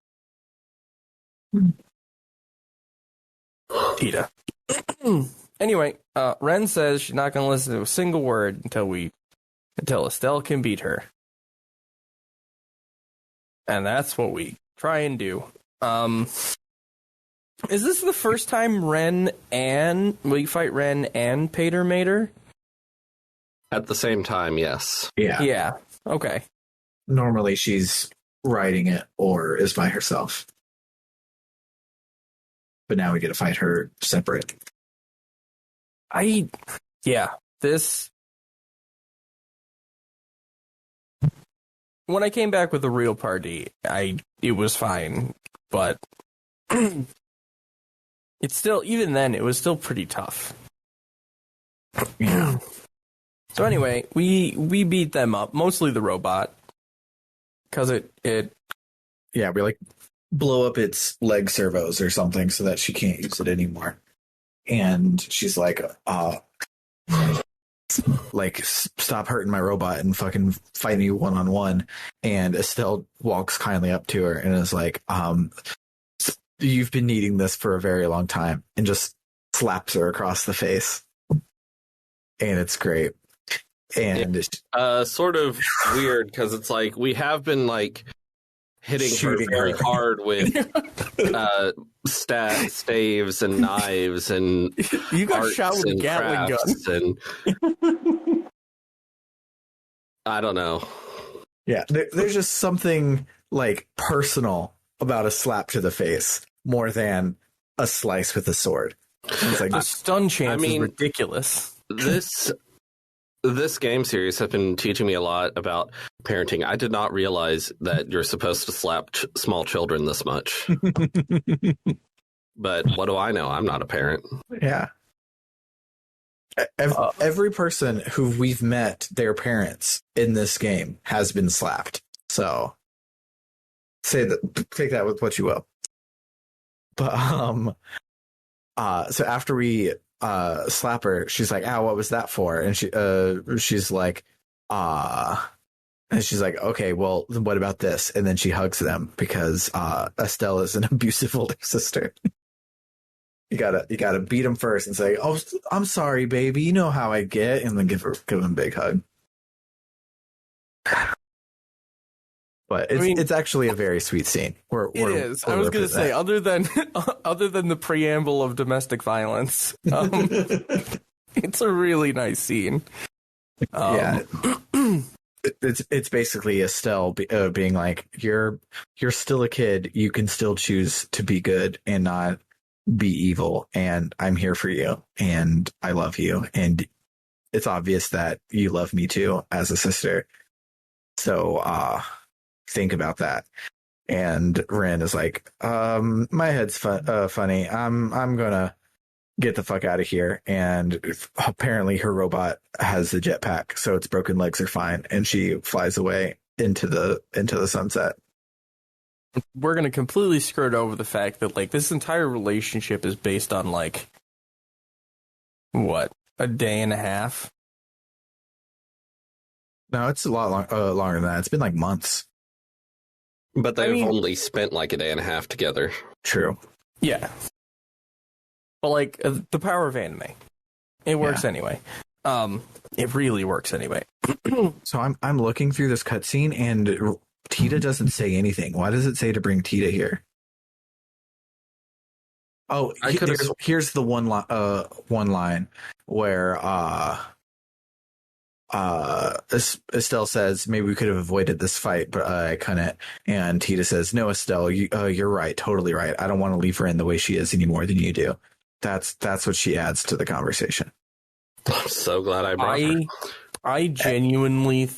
Tita. Anyway, Ren says she's not going to listen to a single word until Estelle can beat her. And that's what we try and do. Is this the first time we fight Ren and Pater Mater? At the same time, yes. Yeah. Yeah. Okay. Normally she's riding it or is by herself. But now we get to fight her separate. This... When I came back with the real party, it was fine, but it's still, even then, it was still pretty tough. Yeah. So anyway, we beat them up, mostly the robot, because it Yeah, we like blow up its leg servos or something so that she can't use it anymore. And she's like, stop hurting my robot and fucking fight me one-on-one. And Estelle walks kindly up to her and is like, you've been needing this for a very long time, and just slaps her across the face. And it's great. And sort of weird, because it's like we have been like hitting her very hard with staves and knives and you got shot with a Gatling gun. And I don't know. Yeah, there's just something like personal about a slap to the face more than a slice with a sword. It's like the stun chance is ridiculous. This game series has been teaching me a lot about parenting. I did not realize that you're supposed to slap small children this much. But what do I know? I'm not a parent. Yeah. Every person who we've met, their parents in this game, has been slapped. So take that with what you will. But so after we slap her, she's like, "Ow, what was that for?" And she's like, and she's like, "Okay, well, then what about this?" And then she hugs them because Estelle is an abusive older sister. You gotta beat them first and say, "Oh, I'm sorry, baby. You know how I get," and then give him a big hug. But it's actually a very sweet scene. It is. I was going to say, other than the preamble of domestic violence, it's a really nice scene. Yeah, it's basically Estelle being like, "You're still a kid. You can still choose to be good and not be evil, and I'm here for you, and I love you, and it's obvious that you love me too as a sister. So think about that." And Ren is like, my head's funny. I'm gonna get the fuck out of here. And apparently her robot has the jetpack, so its broken legs are fine, and she flies away into the sunset. We're gonna completely skirt over the fact that like this entire relationship is based on like what, a day and a half? No, it's a lot longer than that. It's been like months. But they've only spent like a day and a half together. True. Yeah. But, like, the power of anime. It works anyway. It really works anyway. So I'm looking through this cutscene, and Tita doesn't say anything. Why does it say to bring Tita here? Oh, here's the one line where Estelle says, maybe we could have avoided this fight, but I couldn't. And Tita says, no, Estelle, you're right, totally right. I don't want to leave her in the way she is any more than you do. That's what she adds to the conversation. I'm so glad I brought her. I genuinely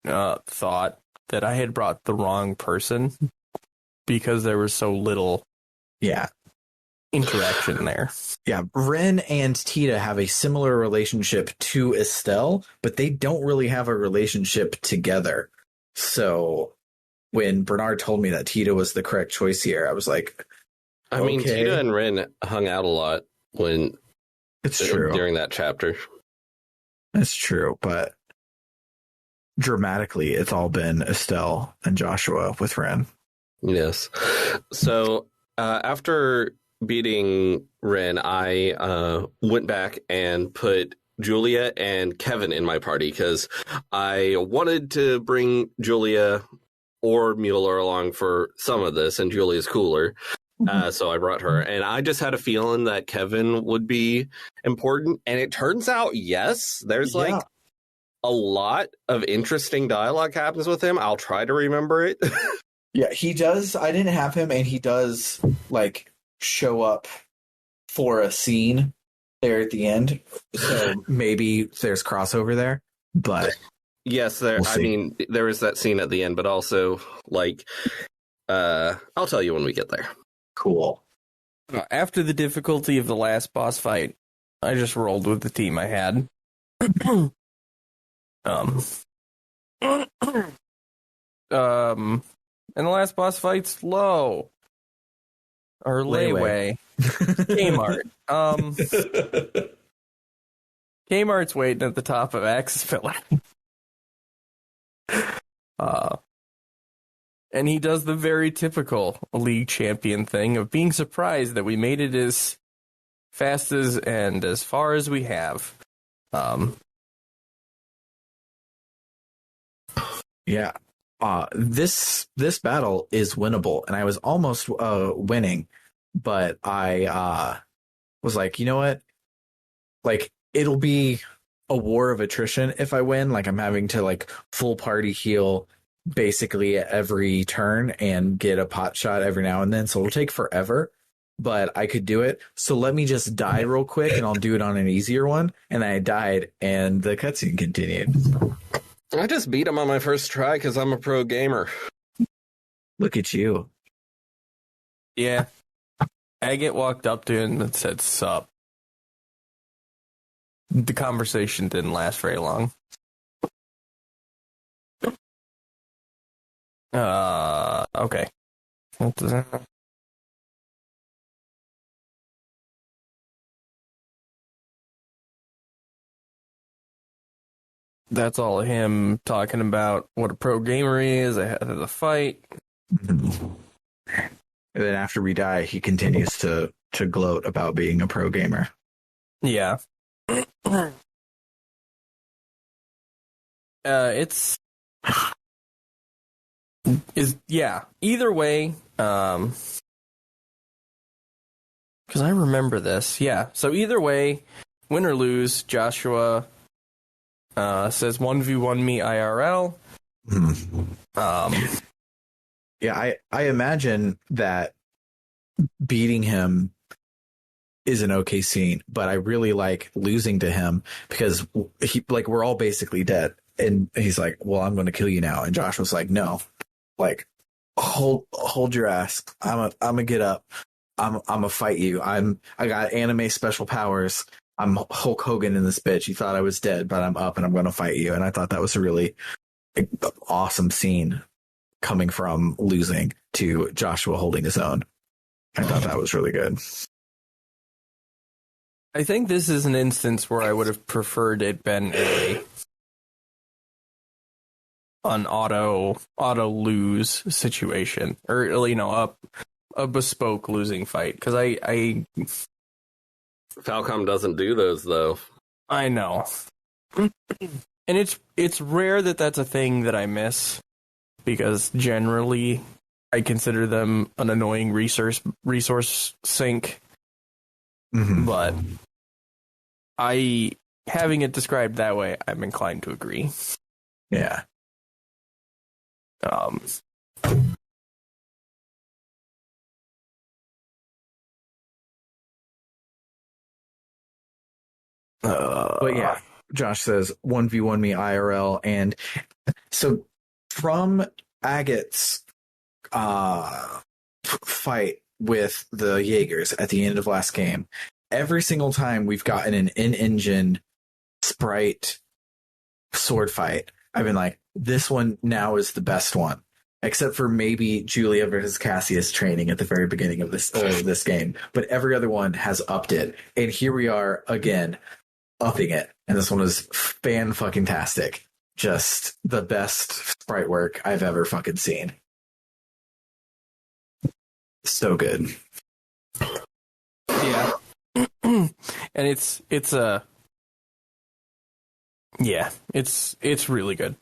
thought that I had brought the wrong person because there was so little interaction there. Yeah, Ren and Tita have a similar relationship to Estelle, but they don't really have a relationship together. So when Bernard told me that Tita was the correct choice here, I was like, I mean, Tita and Ren hung out a lot during that chapter. That's true, but dramatically, it's all been Estelle and Joshua with Ren. Yes. So after beating Ren, I went back and put Julia and Kevin in my party because I wanted to bring Julia or Mueller along for some of this, and Julia's cooler. So I brought her, and I just had a feeling that Kevin would be important. And it turns out, yes, there's like a lot of interesting dialogue happens with him. I'll try to remember it. Yeah, he does. I didn't have him, and he does like show up for a scene there at the end. So maybe there's crossover there, but yes, I mean, there is that scene at the end, but also like, I'll tell you when we get there. Cool. After the difficulty of the last boss fight, I just rolled with the team I had. And the last boss fight's low. Or Layway. Kmart. Kmart's waiting at the top of Axis Pillar. And he does the very typical league champion thing of being surprised that we made it as fast and as far as we have. This battle is winnable, and I was almost winning, but I was like, you know what? Like, it'll be a war of attrition if I win. Like, I'm having to like full party heal basically every turn and get a pot shot every now and then, so it'll take forever, but I could do it. So let me just die real quick, and I'll do it on an easier one. And I died, and the cutscene continued. I just beat him on my first try because I'm a pro gamer. Look at you. Yeah. Agate walked up to him and said, "Sup." The conversation didn't last very long. Okay. That's all him talking about what a pro gamer is ahead of the fight. And then after we die, he continues to gloat about being a pro gamer. Yeah. Either way, because I remember this. Yeah. So either way, win or lose, Joshua says 1v1 me IRL. Yeah, I imagine that beating him is an okay scene, but I really like losing to him because we're all basically dead, and he's like, "Well, I'm going to kill you now," and Josh was like, "No, like hold your ass. I'm gonna get up. I'm gonna fight you. I got anime special powers. I'm Hulk Hogan in this bitch. You thought I was dead, but I'm up and I'm going to fight you." And I thought that was a really awesome scene coming from losing to Joshua holding his own. I thought that was really good. I think this is an instance where I would have preferred it been an auto lose situation, or a bespoke losing fight, because I Falcom doesn't do those though. I know, and it's rare that that's a thing that I miss, because generally I consider them an annoying resource sink. Mm-hmm. But having it described that way, I'm inclined to agree. Yeah. But yeah, Josh says 1v1 me IRL, and so from Agate's fight with the Jaegers at the end of last game, every single time we've gotten an in-engine sprite sword fight, I've been like, this one now is the best one. Except for maybe Julia versus Cassius training at the very beginning of this game. But every other one has upped it. And here we are again, upping it. And this one is fan-fucking-tastic. Just the best sprite work I've ever fucking seen. So good. Yeah. And it's really good.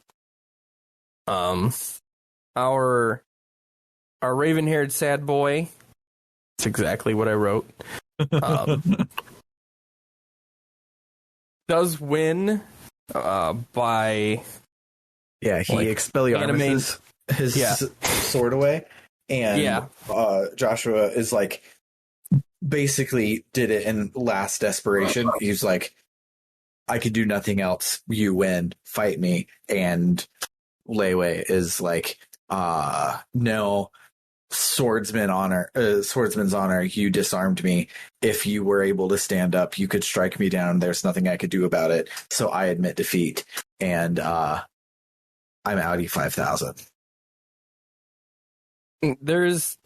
Our raven-haired sad boy, it's exactly what I wrote, does win by... Yeah, he Expelliarmus his sword away, and Joshua is like, basically did it in last desperation. He's like, I could do nothing else. You win. Fight me. And Lei Wei is like, no, swordsman's honor. You disarmed me. If you were able to stand up, you could strike me down. There's nothing I could do about it. So I admit defeat. And I'm outie 5,000. There's...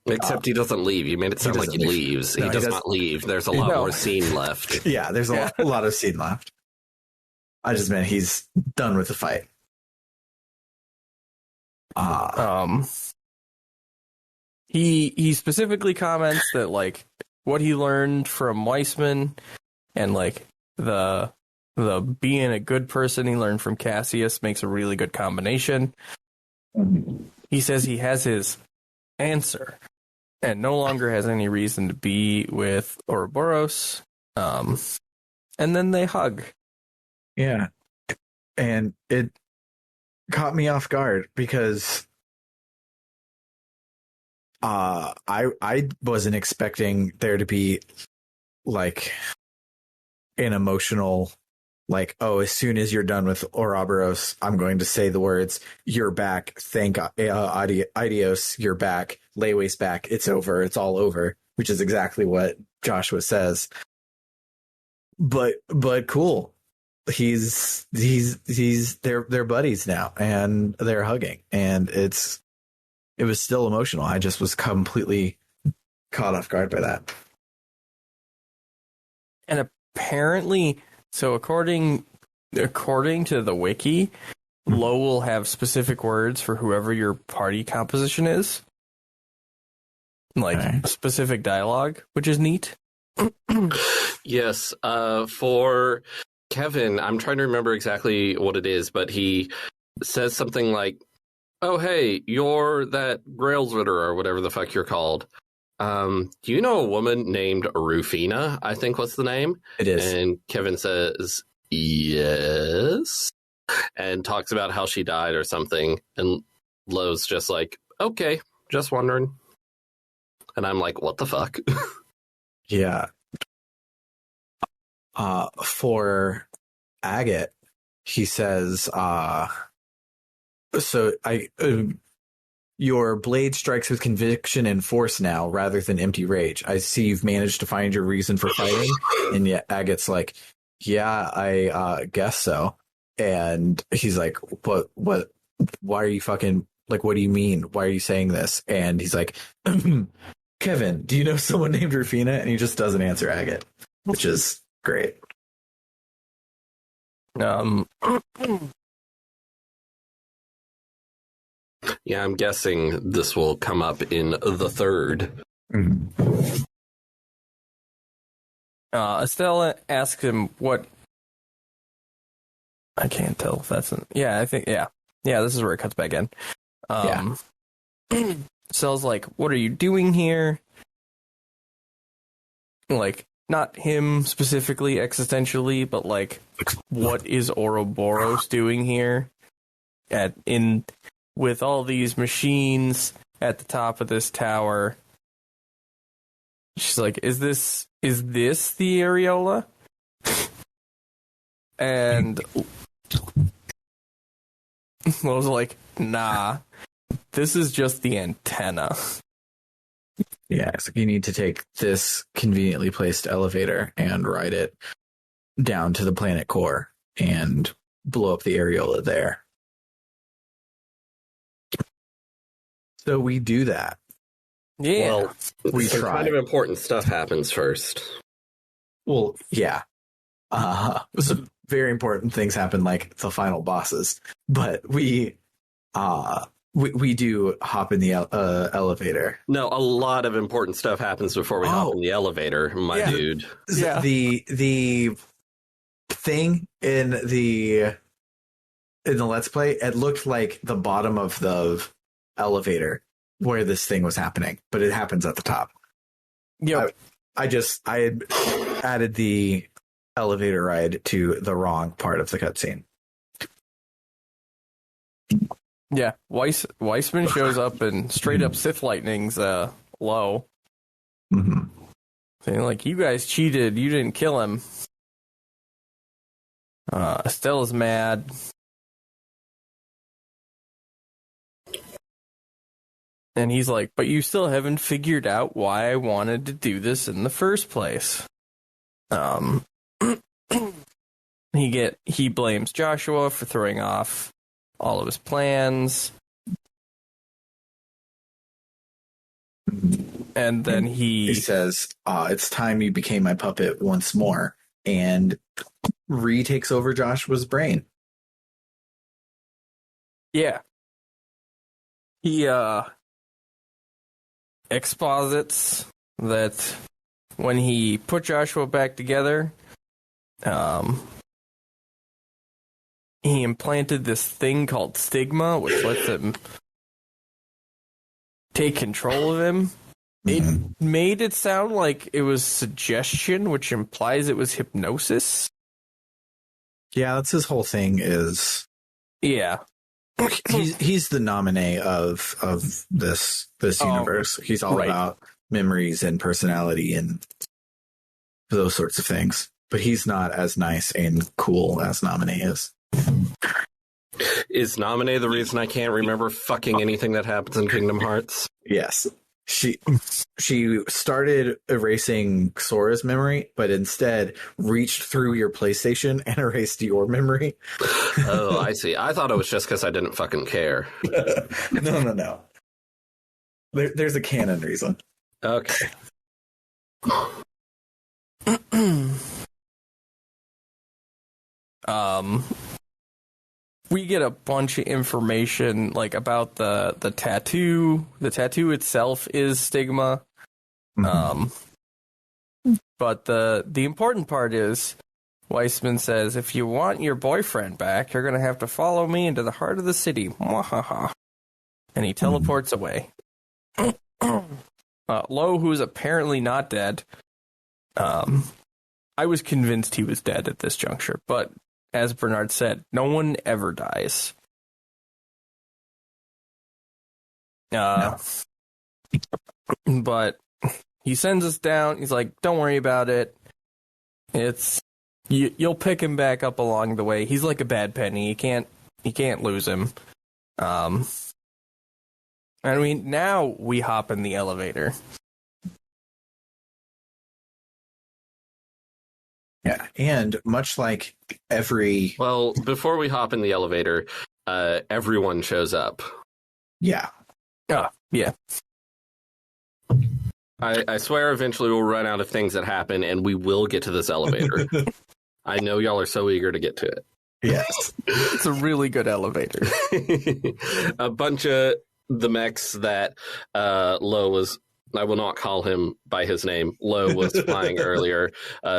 Except he doesn't leave. You made it sound like he leaves. No, he does not leave. There's a lot more scene left. Yeah, there's a lot of scene left. I just meant he's done with the fight. He specifically comments that, like, what he learned from Weissman and, like, the being a good person he learned from Cassius makes a really good combination. He says he has his answer and no longer has any reason to be with Ouroboros. And then they hug. Yeah. And it caught me off guard because I wasn't expecting there to be like an emotional, like, oh, as soon as you're done with Ouroboros, I'm going to say the words, you're back, thank adios, you're back, Lei Wei's back, it's over, it's all over, which is exactly what Joshua says. But cool. They're buddies now, and they're hugging, and it was still emotional. I just was completely caught off guard by that. And apparently, so according to the wiki, Lo will have specific words for whoever your party composition is, like specific dialogue, which is neat. Yes, for Kevin, I'm trying to remember exactly what it is, but he says something like, oh, hey, you're that Grailsritter or whatever the fuck you're called. Do you know a woman named Rufina, I think what's the name? It is. And Kevin says, yes. And talks about how she died or something. And Lowe's just like, okay, just wondering. And I'm like, what the fuck? Yeah. For Agate, he says, your blade strikes with conviction and force now rather than empty rage. I see you've managed to find your reason for fighting. And yet Agate's like, yeah, I guess so. And he's like, what, why are you fucking, like, what do you mean? Why are you saying this? And he's like, Kevin, do you know someone named Rufina? And he just doesn't answer Agate, which is great. Yeah, I'm guessing this will come up in the third. Mhm. Estelle asks him what. I can't tell if that's. I think. Yeah. This is where it cuts back in. Estelle's like, "What are you doing here?" Like, not him specifically, existentially, but like, what is Ouroboros doing here? With all these machines at the top of this tower. She's like, is this the areola? And I was like, nah, this is just the antenna. Yeah, so you need to take this conveniently placed elevator and ride it down to the planet core and blow up the areola there. So we do that. Yeah. Well, We some try. kind of important stuff happens first. Well, yeah. Some very important things happen, like the final bosses. But we do hop in the elevator. No, a lot of important stuff happens before we hop in the elevator, my dude. Yeah. The thing in the Let's Play, it looked like the bottom of the elevator where this thing was happening, but it happens at the top. Yep. I had added the elevator ride to the wrong part of the cutscene. Yeah. Weissman shows up and straight up Sith Lightning's low. Mm-hmm. Saying like, you guys cheated, you didn't kill him. Estella's mad. And he's like, but you still haven't figured out why I wanted to do this in the first place. He blames Joshua for throwing off all of his plans. And then he says, it's time you became my puppet once more, and retakes over Joshua's brain. Yeah. He exposits that when he put Joshua back together, he implanted this thing called stigma, which lets him take control of him. It made it sound like it was suggestion, which implies it was hypnosis. Yeah, that's his whole thing. Is he's the nominee of this universe. He's all about memories and personality and those sorts of things. But he's not as nice and cool as Nominee is. Is Nominee the reason I can't remember fucking anything that happens in Kingdom Hearts? Yes. She started erasing Sora's memory, but instead reached through your PlayStation and erased your memory. Oh, I see. I thought it was just because I didn't fucking care. No. There's a canon reason. Okay. We get a bunch of information like about the tattoo. The tattoo itself is stigma. Mm-hmm. But the important part is Weissman says, if you want your boyfriend back, you're gonna have to follow me into the heart of the city. Mwahaha. And he teleports away. Lo, who's apparently not dead. I was convinced he was dead at this juncture, but as Bernard said, no one ever dies. No. But he sends us down. He's like, don't worry about it. You'll pick him back up along the way. He's like a bad penny. You can't lose him. I mean, now we hop in the elevator. Yeah, and much like every... Well, before we hop in the elevator, everyone shows up. Yeah. Yeah. I swear eventually we'll run out of things that happen, and we will get to this elevator. I know y'all are so eager to get to it. Yes. It's a really good elevator. A bunch of the mechs that Lo was. I will not call him by his name. Lo was flying earlier.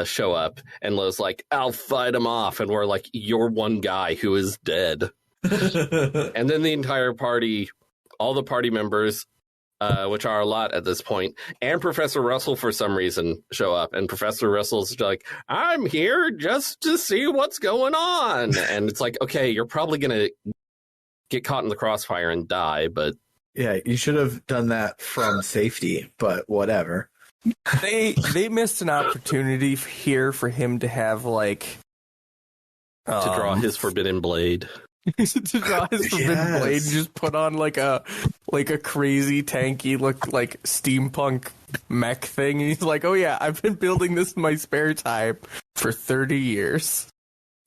Show up, and Lo's like, "I'll fight him off," and we're like, "You're one guy who is dead." And then the entire party, all the party members, which are a lot at this point, and Professor Russell for some reason show up, and Professor Russell's like, "I'm here just to see what's going on," and it's like, okay, you're probably gonna get caught in the crossfire and die, but. Yeah, you should have done that from safety, but whatever. They missed an opportunity here for him to have like To draw his forbidden blade. to draw his forbidden blade and just put on like a crazy tanky look like steampunk mech thing. And he's like, "Oh yeah, I've been building this in my spare time for 30 years."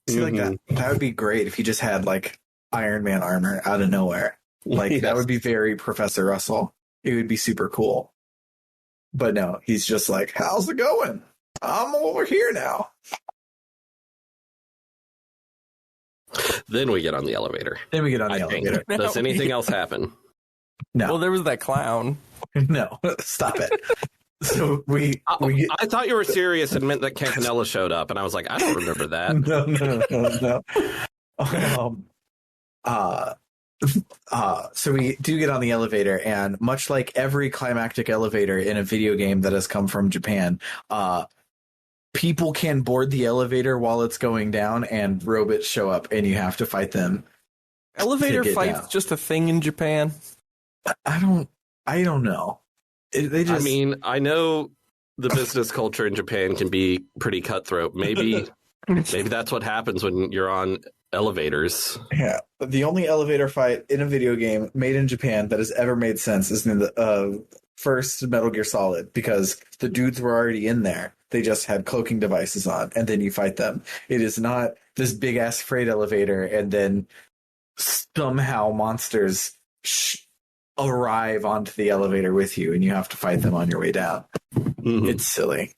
See, like that would be great if he just had like Iron Man armor out of nowhere. Like, yes. That would be very Professor Russell. It would be super cool. But no, he's just like, "How's it going? I'm over here now." Then we get on the elevator. Does anything else happen? No. Well, there was that clown. No, stop it. So I thought you were serious and meant that Campanella showed up, and I was like, I don't remember that. No. So we do get on the elevator, and much like every climactic elevator in a video game that has come from Japan, people can board the elevator while it's going down, and robots show up, and you have to fight them. Elevator fights just a thing in Japan? I don't know. I mean, I know the business culture in Japan can be pretty cutthroat. Maybe that's what happens when you're on elevators. Yeah, the only elevator fight in a video game made in Japan that has ever made sense is in the first Metal Gear Solid, because the dudes were already in there. They just had cloaking devices on, and then you fight them. It is not this big ass freight elevator, and then somehow monsters arrive onto the elevator with you, and you have to fight them on your way down. Mm-hmm. It's silly.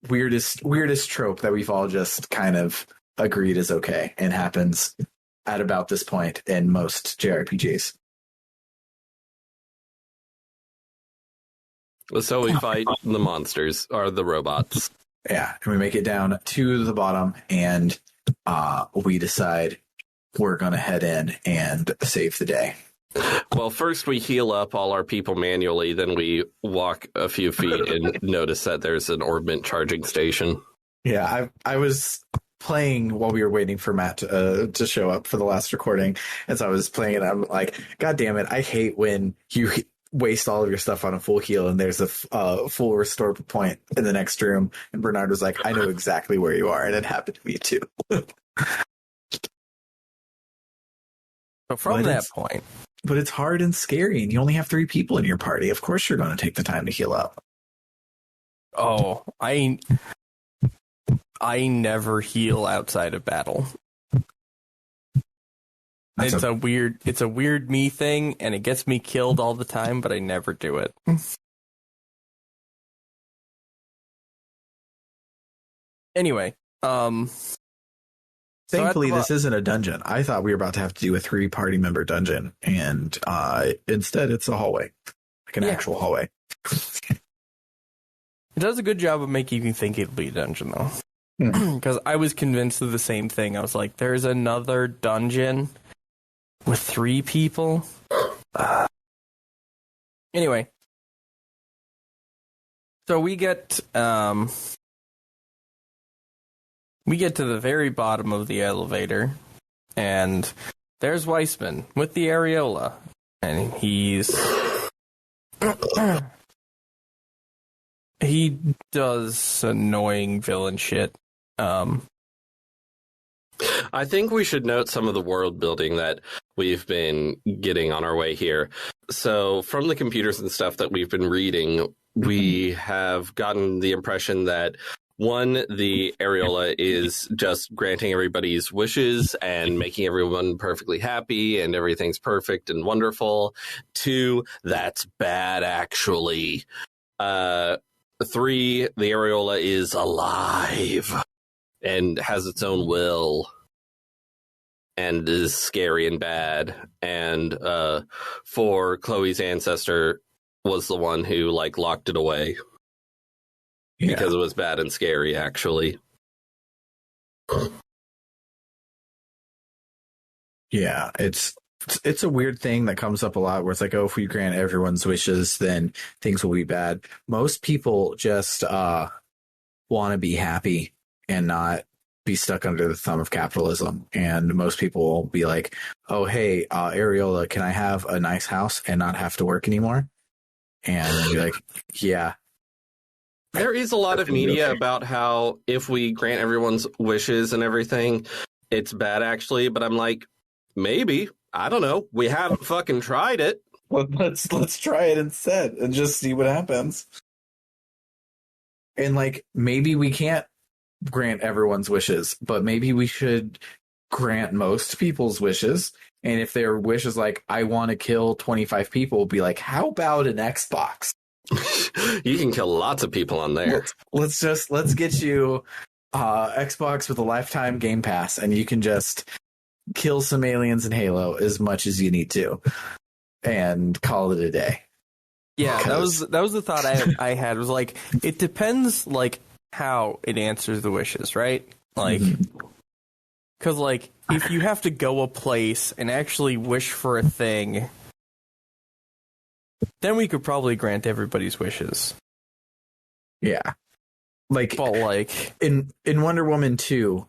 Weirdest trope that we've all just kind of agreed is okay and happens at about this point in most JRPGs. So we fight the monsters, or the robots. Yeah, and we make it down to the bottom, and we decide we're going to head in and save the day. Well, first we heal up all our people manually, then we walk a few feet and notice that there's an orbment charging station. Yeah, I was playing while we were waiting for Matt to show up for the last recording, and so I was playing it. I'm like, God damn it, I hate when you waste all of your stuff on a full heal and there's a full restore point in the next room. And Bernard was like, "I know exactly where you are," and it happened to me too. So from that point. But it's hard and scary, and you only have 3 people in your party. Of course you're going to take the time to heal up. Oh, I never heal outside of battle. It's a weird me thing, and it gets me killed all the time, but I never do it. Anyway, thankfully, this isn't a dungeon. I thought we were about to have to do a 3-party member dungeon, and instead it's a hallway, like an actual hallway. It does a good job of making you think it'll be a dungeon, though. Because I was convinced of the same thing. I was like, there's another dungeon with 3 people? Anyway. So we get to the very bottom of the elevator, and there's Weissman with the areola, and he does annoying villain shit. I think we should note some of the world building that we've been getting on our way here. So from the computers and stuff that we've been reading, we have gotten the impression that, one, the areola is just granting everybody's wishes and making everyone perfectly happy and everything's perfect and wonderful. 2, that's bad, actually. 3, the areola is alive and has its own will. and is scary and bad. And for Chloe's ancestor was the one who like locked it away because it was bad and scary, actually. Yeah, it's a weird thing that comes up a lot where it's like, oh, if we grant everyone's wishes, then things will be bad. Most people just want to be happy and not be stuck under the thumb of capitalism. And most people will be like, oh, hey, Ariola, can I have a nice house and not have to work anymore? And then be like, yeah. There is a lot of media about how if we grant everyone's wishes and everything, it's bad, actually. But I'm like, maybe. I don't know. We haven't fucking tried it. Let's try it instead and just see what happens. And like, maybe we can't grant everyone's wishes, but maybe we should grant most people's wishes. And if their wish is like, I want to kill 25 people, be like, how about an Xbox? You can kill lots of people on there. Let's get you Xbox with a lifetime Game Pass, and you can just kill some aliens in Halo as much as you need to, and call it a day. Yeah, that was the thought I had. Was like, it depends like how it answers the wishes, right? Like, because like if you have to go a place and actually wish for a thing, then we could probably grant everybody's wishes. Yeah. Like, but like in Wonder Woman 2,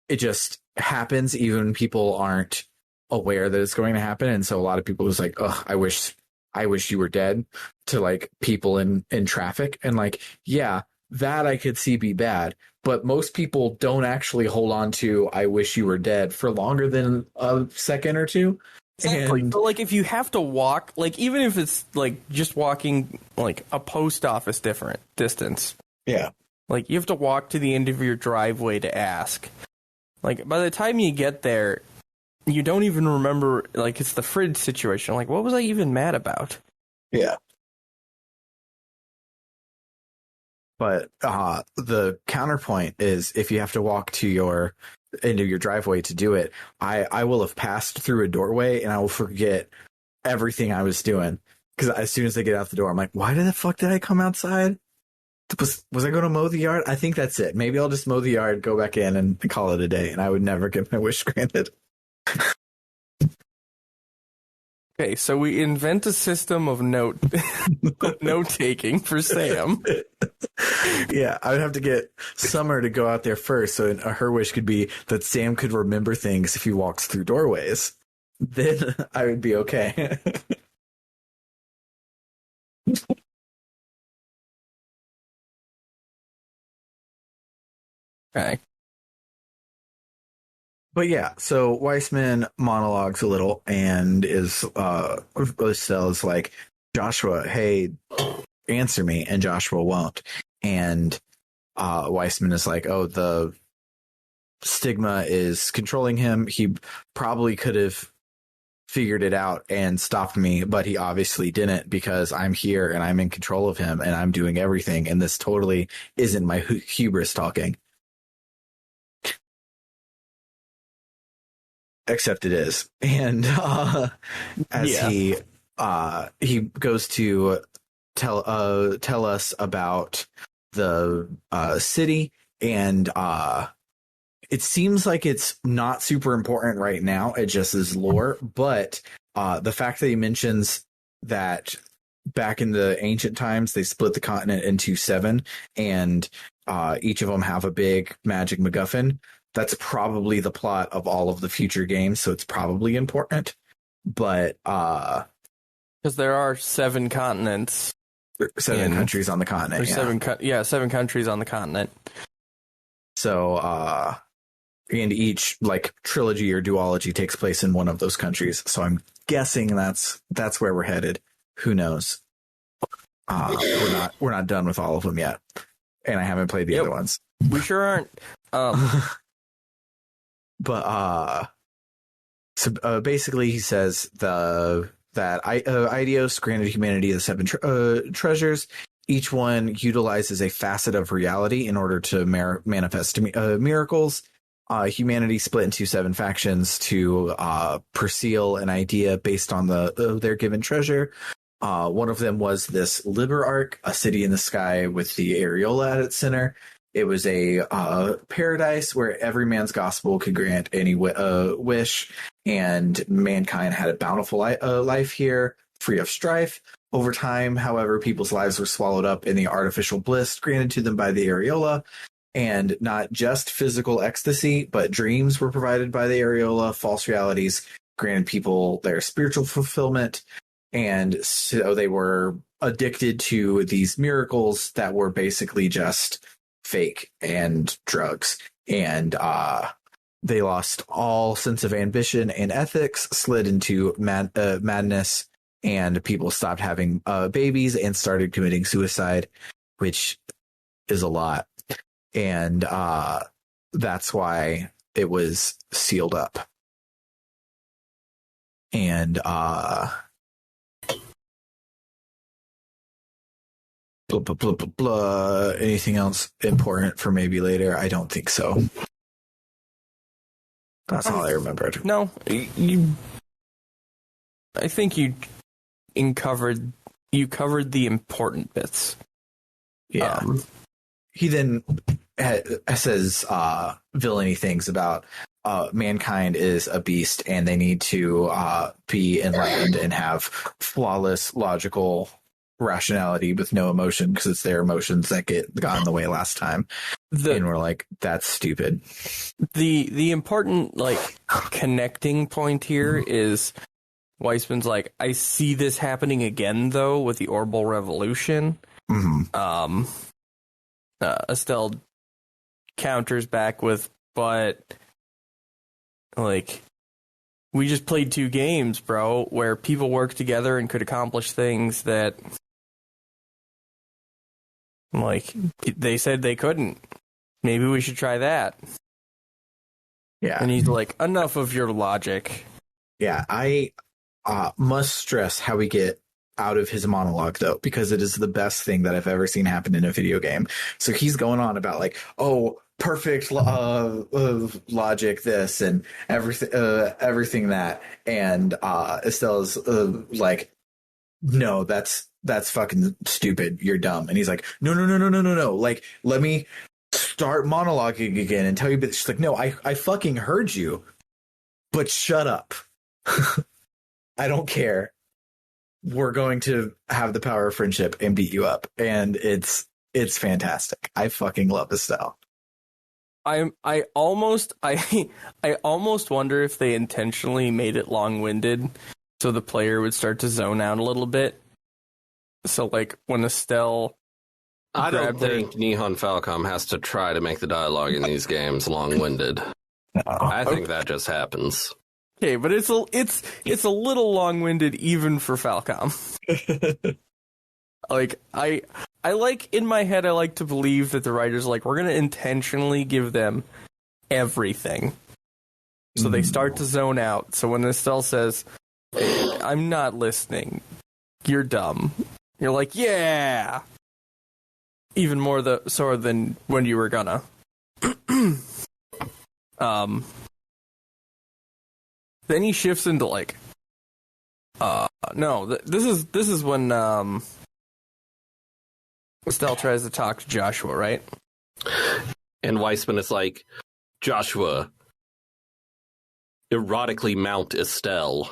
it just happens even when people aren't aware that it's going to happen. And so a lot of people was like, oh, I wish you were dead, to like people in traffic. And like, yeah, that I could see be bad. But most people don't actually hold on to I wish you were dead for longer than a second or two. Exactly. And but like if you have to walk, like even if it's like just walking like a post office different distance. Yeah. Like you have to walk to the end of your driveway to ask. Like by the time you get there, you don't even remember, like it's the fridge situation. Like what was I even mad about? Yeah. But the counterpoint is if you have to walk to into your driveway to do it, I will have passed through a doorway and I will forget everything I was doing. Because as soon as I get out the door, I'm like, why the fuck did I come outside? Was I going to mow the yard? I think that's it. Maybe I'll just mow the yard, go back in, and call it a day. And I would never get my wish granted. Okay, so we invent a system of note taking for Sam. Yeah, I would have to get Summer to go out there first, so her wish could be that Sam could remember things if he walks through doorways. Then I would be okay. Okay. But yeah, so Weissman monologues a little and is says like, Joshua, hey, answer me, and Joshua won't. And Weissman is like, oh, the stigma is controlling him. He probably could have figured it out and stopped me, but he obviously didn't, because I'm here and I'm in control of him and I'm doing everything, and this totally isn't my hubris talking. Except it is. And he goes to tell us about the city, and it seems like it's not super important right now. It just is lore. But the fact that he mentions that back in the ancient times, they split the continent into 7, and each of them have a big magic MacGuffin. That's probably the plot of all of the future games, so it's probably important. But because there are 7 continents, 7 countries on the continent. There's 7 countries on the continent. So and each like trilogy or duology takes place in one of those countries. So I'm guessing that's where we're headed. Who knows? We're not done with all of them yet, and I haven't played the other ones. We sure aren't. But so basically, he says that Eidos granted humanity the 7 treasures. Each one utilizes a facet of reality in order to manifest miracles. humanity split into 7 factions to pursue an idea based on their given treasure. One of them was this Liber Arc, a city in the sky with the areola at its center. It was a paradise where every man's gospel could grant any wish, and mankind had a bountiful life here, free of strife. Over time, however, people's lives were swallowed up in the artificial bliss granted to them by the areola, and not just physical ecstasy, but dreams were provided by the areola, false realities granted people their spiritual fulfillment, and so they were addicted to these miracles that were basically just fake and drugs, and they lost all sense of ambition and ethics, slid into madness, and people stopped having babies and started committing suicide, which is a lot. And that's why it was sealed up. And blah, blah, blah, blah, blah. Anything else important for maybe later? I don't think so. That's all I remembered. No, I think you covered the important bits. Yeah. He then says villainy things about mankind is a beast and they need to be enlightened and have flawless logical rationality with no emotion, because it's their emotions that got in the way last time. And we're like, that's stupid. The important connecting point here is Weissman's like, I see this happening again though with the Orbital Revolution. Mm-hmm. Estelle counters back with, but we just played 2 games, bro, where people worked together and could accomplish things that they said they couldn't. Maybe we should try that. Yeah. And he's like, enough of your logic. Yeah, I must stress how we get out of his monologue, though, because it is the best thing that I've ever seen happen in a video game. So he's going on about perfect logic, this and everything that, and Estelle's like, no, that's fucking stupid. You're dumb. And he's like, no. Let me start monologuing again and tell you. But she's like, no, I fucking heard you, but shut up. I don't care. We're going to have the power of friendship and beat you up. And it's fantastic. I fucking love Estelle. I almost wonder if they intentionally made it long-winded so the player would start to zone out a little bit. So when Estelle, I don't think Nihon Falcom has to try to make the dialogue in these games long-winded. I think that just happens. Okay, but it's a little long-winded even for Falcom. In my head, I like to believe that the writers we're going to intentionally give them everything. So they start to zone out. So when Estelle says, I'm not listening, you're dumb, you're like, yeah! Even more so than when you were gonna. Then he shifts into this is when Estelle tries to talk to Joshua, right? And Weissman is like, Joshua, erotically mount Estelle.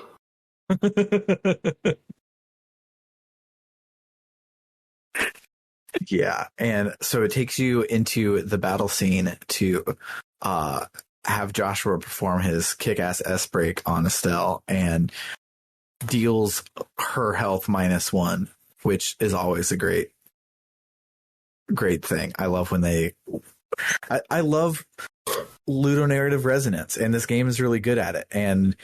Yeah, and so it takes you into the battle scene to have Joshua perform his kick-ass S-break on Estelle and deals her health -1, which is always a great thing. I love when I love ludonarrative resonance, and this game is really good at it. And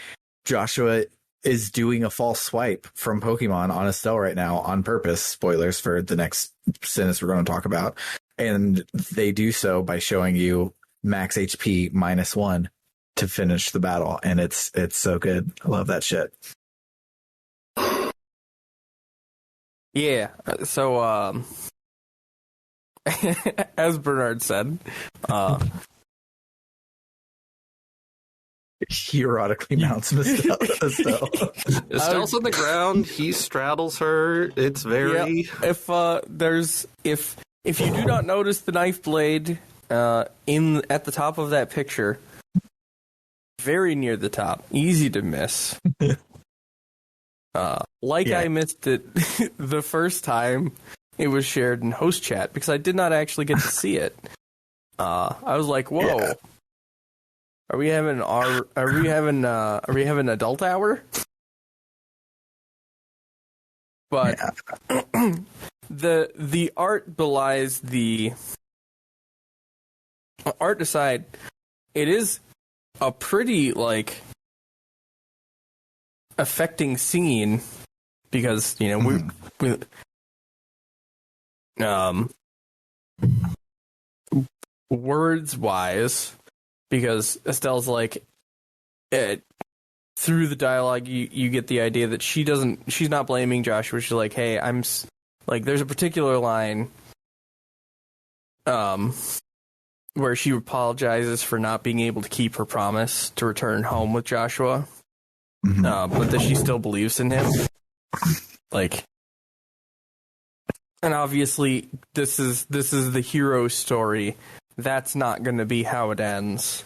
Joshua is doing a false swipe from Pokemon on Estelle right now on purpose. Spoilers for the next sentence we're going to talk about. And they do so by showing you max HP -1 to finish the battle. And it's so good. I love that shit. Yeah. So, as Bernard said, He erotically mounts Estelle. Estelle's on the ground. He straddles her. It's very. Yeah. If you do not notice the knife blade at the top of that picture, very near the top, easy to miss. I missed it the first time it was shared in host chat because I did not actually get to see it. I was like, "Whoa, yeah. Are we having adult hour?" But the art belies the art aside. It is a pretty affecting scene because we words wise, because Estelle's through the dialogue you get the idea that she's not blaming Joshua. She's like, hey, there's a particular line where she apologizes for not being able to keep her promise to return home with Joshua. But that she still believes in him. And obviously this is the hero story. That's not going to be how it ends.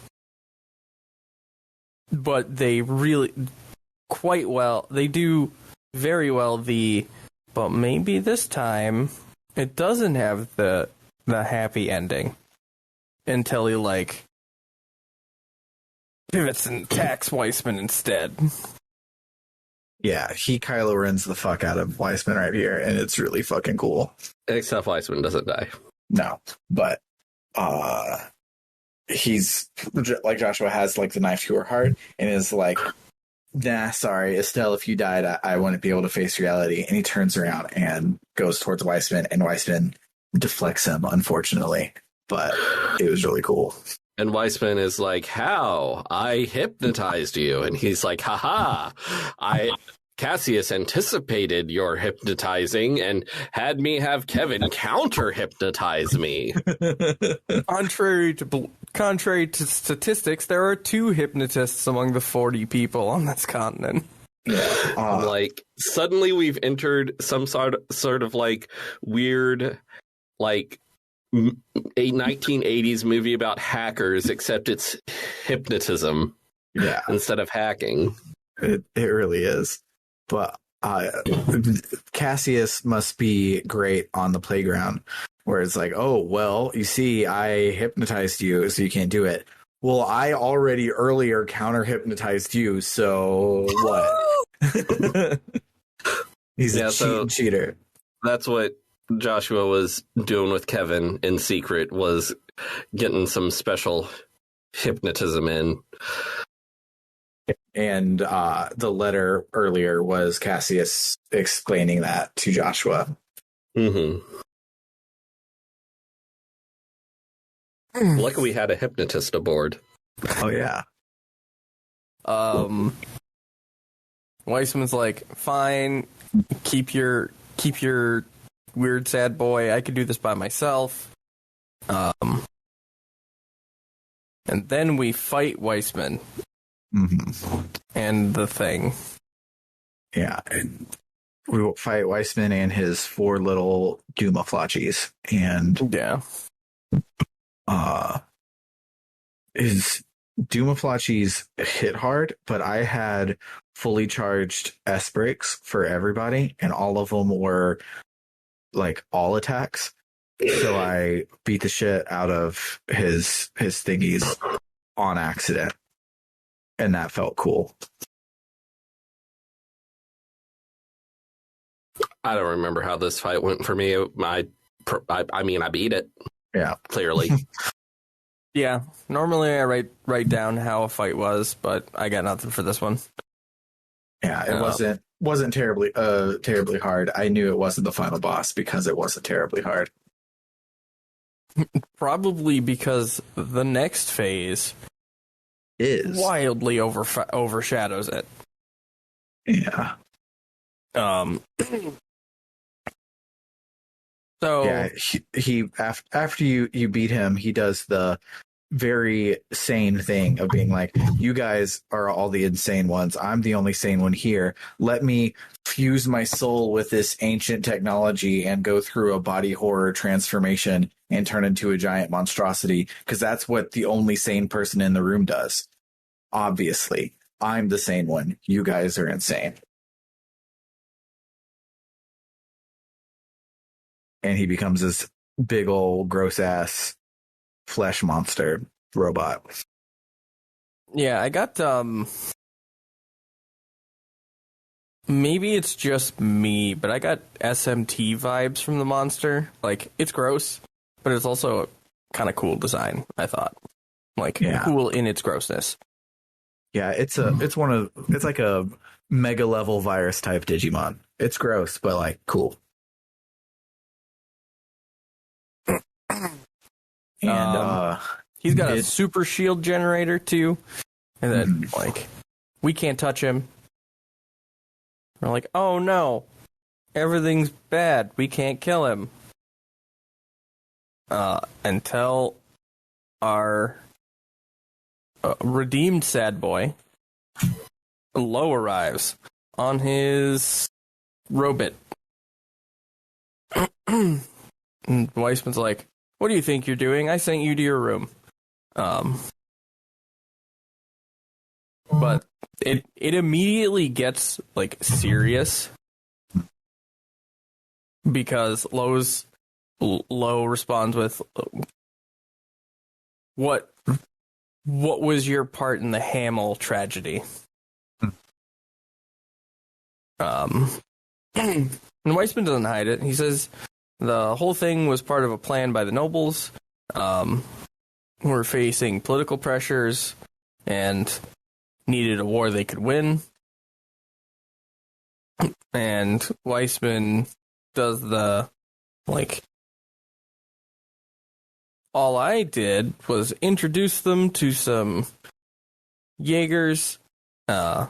But they really they do very well but maybe this time it doesn't have the happy ending until he pivots and attacks Weissman instead. Yeah, he Kylo Ren's the fuck out of Weissman right here, and it's really fucking cool. Except Weissman doesn't die. No, but he's like Joshua has the knife to her heart and is like, nah, sorry, Estelle, if you died, I wouldn't be able to face reality. And he turns around and goes towards Weissman, and Weissman deflects him, unfortunately. But it was really cool. And Weissman is like, how? I hypnotized you. And he's like, haha, Cassius anticipated your hypnotizing and had me have Kevin counter-hypnotize me. Contrary to statistics, there are 2 hypnotists among the 40 people on this continent. Yeah. Suddenly we've entered some sort of weird, a 1980s movie about hackers, except it's hypnotism instead of hacking. It really is. But Cassius must be great on the playground, where it's like, oh, well, you see, I hypnotized you, so you can't do it. Well, I already earlier counter-hypnotized you, so what? He's a cheater. That's what Joshua was doing with Kevin in secret, was getting some special hypnotism in. And the letter earlier was Cassius explaining that to Joshua. Mm-hmm. Luckily we had a hypnotist aboard. Oh, yeah. Weissman's like, fine, keep your weird sad boy. I could do this by myself. And then we fight Weissman. Mm-hmm. And the thing. Yeah. And we will fight Weissman and his 4 little Duma Flotchies. And his Duma Flotchies hit hard, but I had fully charged S breaks for everybody, and all of them were all attacks. So I beat the shit out of his thingies on accident. And that felt cool. I don't remember how this fight went for me. I beat it. Yeah. Clearly. Yeah. Normally I write down how a fight was, but I got nothing for this one. Yeah, it wasn't terribly hard. I knew it wasn't the final boss because it wasn't terribly hard. Probably because the next phase is wildly overshadows it. Yeah. So yeah, he after you beat him, he does the very sane thing of being like, you guys are all the insane ones. I'm the only sane one here. Let me fuse my soul with this ancient technology and go through a body horror transformation and turn into a giant monstrosity, because that's what the only sane person in the room does. Obviously, I'm the sane one. You guys are insane. And he becomes this big old gross ass flesh monster robot. Yeah, I got maybe it's just me, but I got SMT vibes from the monster. Like, it's gross, but it's also a kind of cool design, I thought. Like, cool in its grossness. Yeah, it's like a mega level virus type Digimon. It's gross, but like cool. And he's got a super shield generator too, and then like we can't touch him. We're like, oh no, everything's bad. We can't kill him until our redeemed sad boy Lo arrives on his robot. And Weissman's like, what do you think you're doing? I sent you to your room. But it immediately gets like serious because Lo responds with, what was your part in the Hamill tragedy? And Weissman doesn't hide it. He says the whole thing was part of a plan by the nobles, who were facing political pressures and needed a war they could win. And Weissman does the, like, all I did was introduce them to some Jaegers, who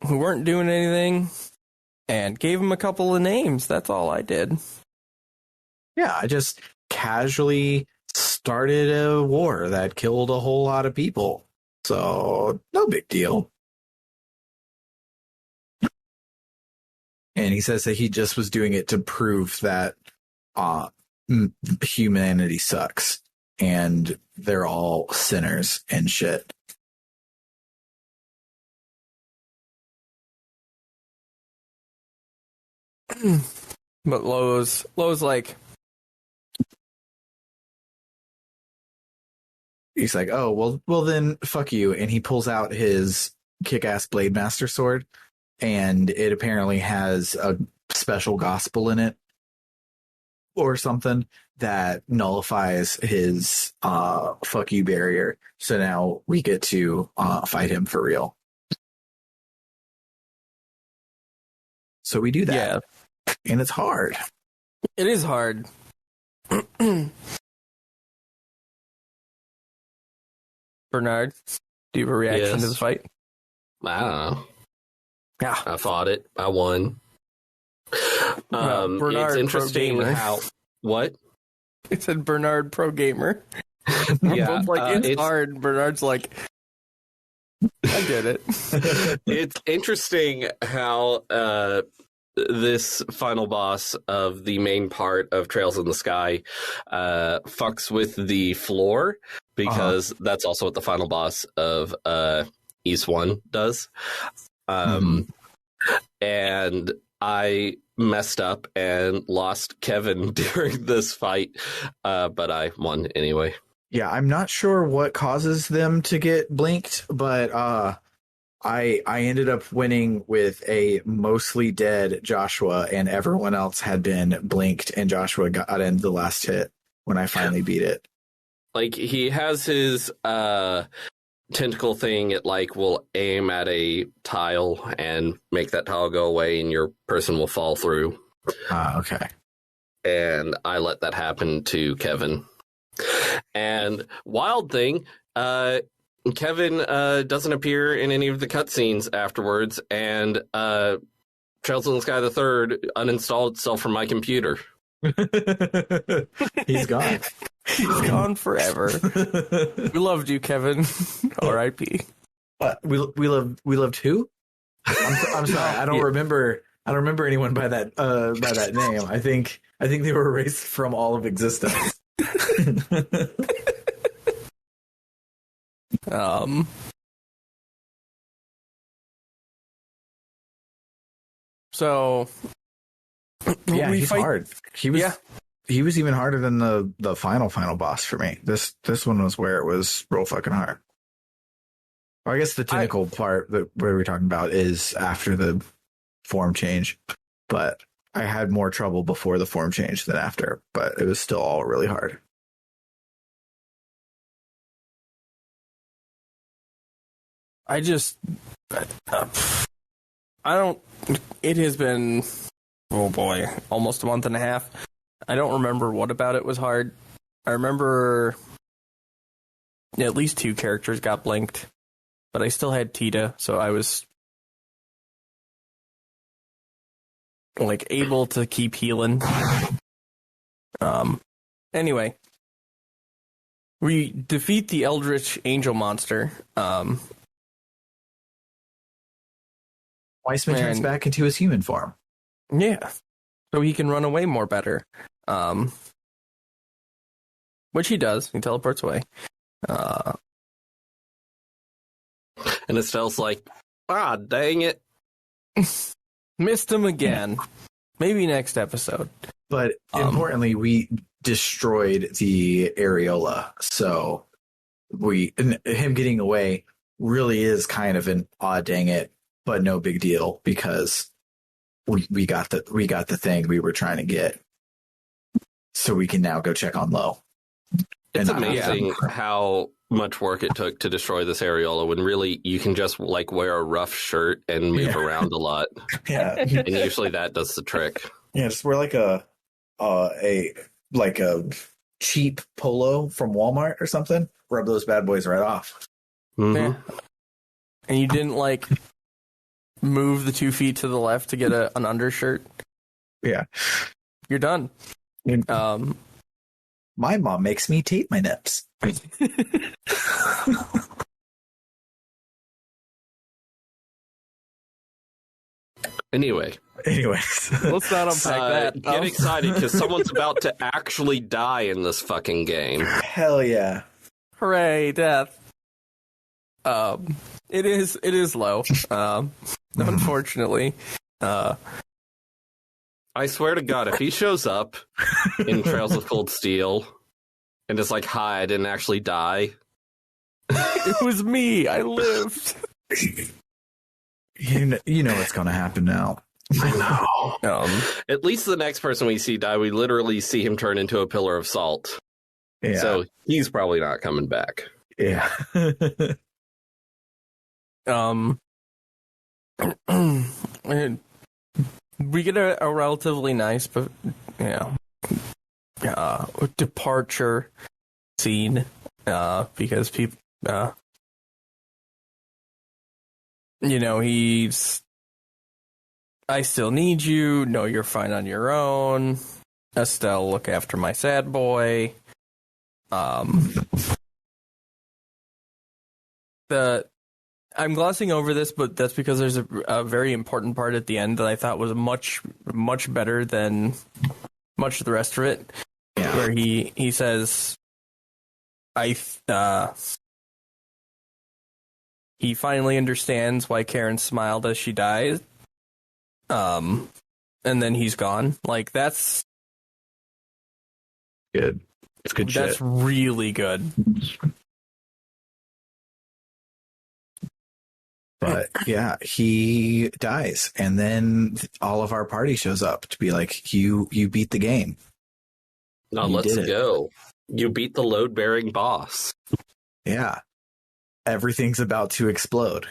weren't doing anything, and gave them a couple of names. That's all I did. Yeah, I just casually started a war that killed a whole lot of people. So, no big deal. And he says that he just was doing it to prove that humanity sucks and they're all sinners and shit. But Lowe's like, he's like, oh, well then fuck you. And he pulls out his kick-ass Blade Master sword, and it apparently has a special gospel in it or something that nullifies his fuck you barrier. So now we get to fight him for real. So we do that. yeah, And it's hard. it is hard. Bernard, do you have a reaction to the fight? I don't know. Yeah. I fought it. I won. Bernard, it's interesting pro gamer. how... What? It said Bernard pro gamer. We're Yeah, both like, it's hard. Bernard's like, I get it. It's interesting how this final boss of the main part of Trails in the Sky fucks with the floor, because that's also what the final boss of East 1 does. And I messed up and lost Kevin during this fight, but I won anyway. Yeah, I'm not sure what causes them to get blinked, but I ended up winning with a mostly dead Joshua, and everyone else had been blinked, and Joshua got in the last hit when I finally beat it. Like, he has his tentacle thing. It like will aim at a tile and make that tile go away, and your person will fall through. Okay. And I let that happen to Kevin. And wild thing, Kevin doesn't appear in any of the cutscenes afterwards, and Trails in the Sky the Third uninstalled itself from my computer. He's gone. He's gone forever. We loved you, Kevin. R.I.P. We loved who? I'm sorry. I don't remember. I don't remember anyone by that name. I think they were erased from all of existence. So yeah, he's hard. He was even harder than the final boss for me. This one was where it was real fucking hard. Well, I guess the technical part that we're talking about is after the form change, but I had more trouble before the form change than after, but it was still all really hard. It has been, oh boy, almost a month and a half. I don't remember what about it was hard. I remember at least 2 characters got blinked, but I still had Tita, so I was like able to keep healing. Anyway, we defeat the Eldritch Angel monster. Weissman turns back into his human form. Yeah, so he can run away more better. Which he does. He teleports away. And Estelle's like, dang it. Missed him again. Maybe next episode. But importantly, we destroyed the areola. So him getting away really is kind of an dang it, but no big deal because we got the thing we were trying to get. So we can now go check on Lo. It's amazing how much work it took to destroy this areola when really you can just like wear a rough shirt and move around a lot. Yeah. And usually that does the trick. Yeah, just wear like a cheap polo from Walmart or something. Rub those bad boys right off. Mm-hmm. Yeah. And you didn't like move the 2 feet to the left to get an undershirt. Yeah. You're done. My mom makes me tape my nips. Anyways, let's not unpack that. Get excited because someone's about to actually die in this fucking game. Hell yeah! Hooray, death! It is low. Unfortunately, I swear to God, if he shows up in Trails of Cold Steel and is like, "Hi, I didn't actually die," it was me. I lived. You know what's going to happen now. I know. At least the next person we see die, we literally see him turn into a pillar of salt. Yeah. So he's probably not coming back. Yeah. We get a relatively nice, but departure scene because people, he's, I still need you. No, you're fine on your own. Estelle, look after my sad boy. I'm glossing over this, but that's because there's a very important part at the end that I thought was much, much better than much of the rest of it. Yeah. Where he says, he finally understands why Karen smiled as she died. And then he's gone. Like, that's good. It's good shit. That's really good. But yeah, he dies, and then all of our party shows up to be like, "You beat the game. Now let's go. You beat the load-bearing boss." Yeah, everything's about to explode.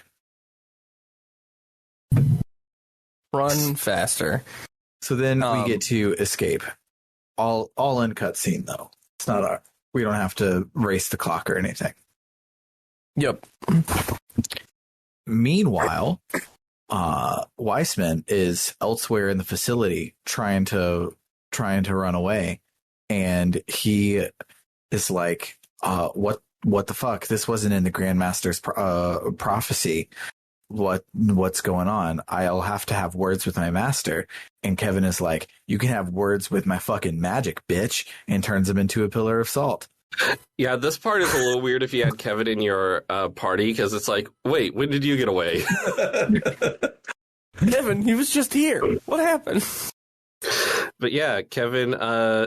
Run faster. So then we get to escape. All in cutscene though. It's not we don't have to race the clock or anything. Yep. Meanwhile, Weissman is elsewhere in the facility trying to run away, and he is like, what the fuck? This wasn't in the Grandmaster's prophecy. What's going on? I'll have to have words with my master. And Kevin is like, you can have words with my fucking magic, bitch, and turns him into a pillar of salt. Yeah, this part is a little weird if you had Kevin in your party, because it's like, wait, when did you get away? Kevin, he was just here. What happened? But yeah, Kevin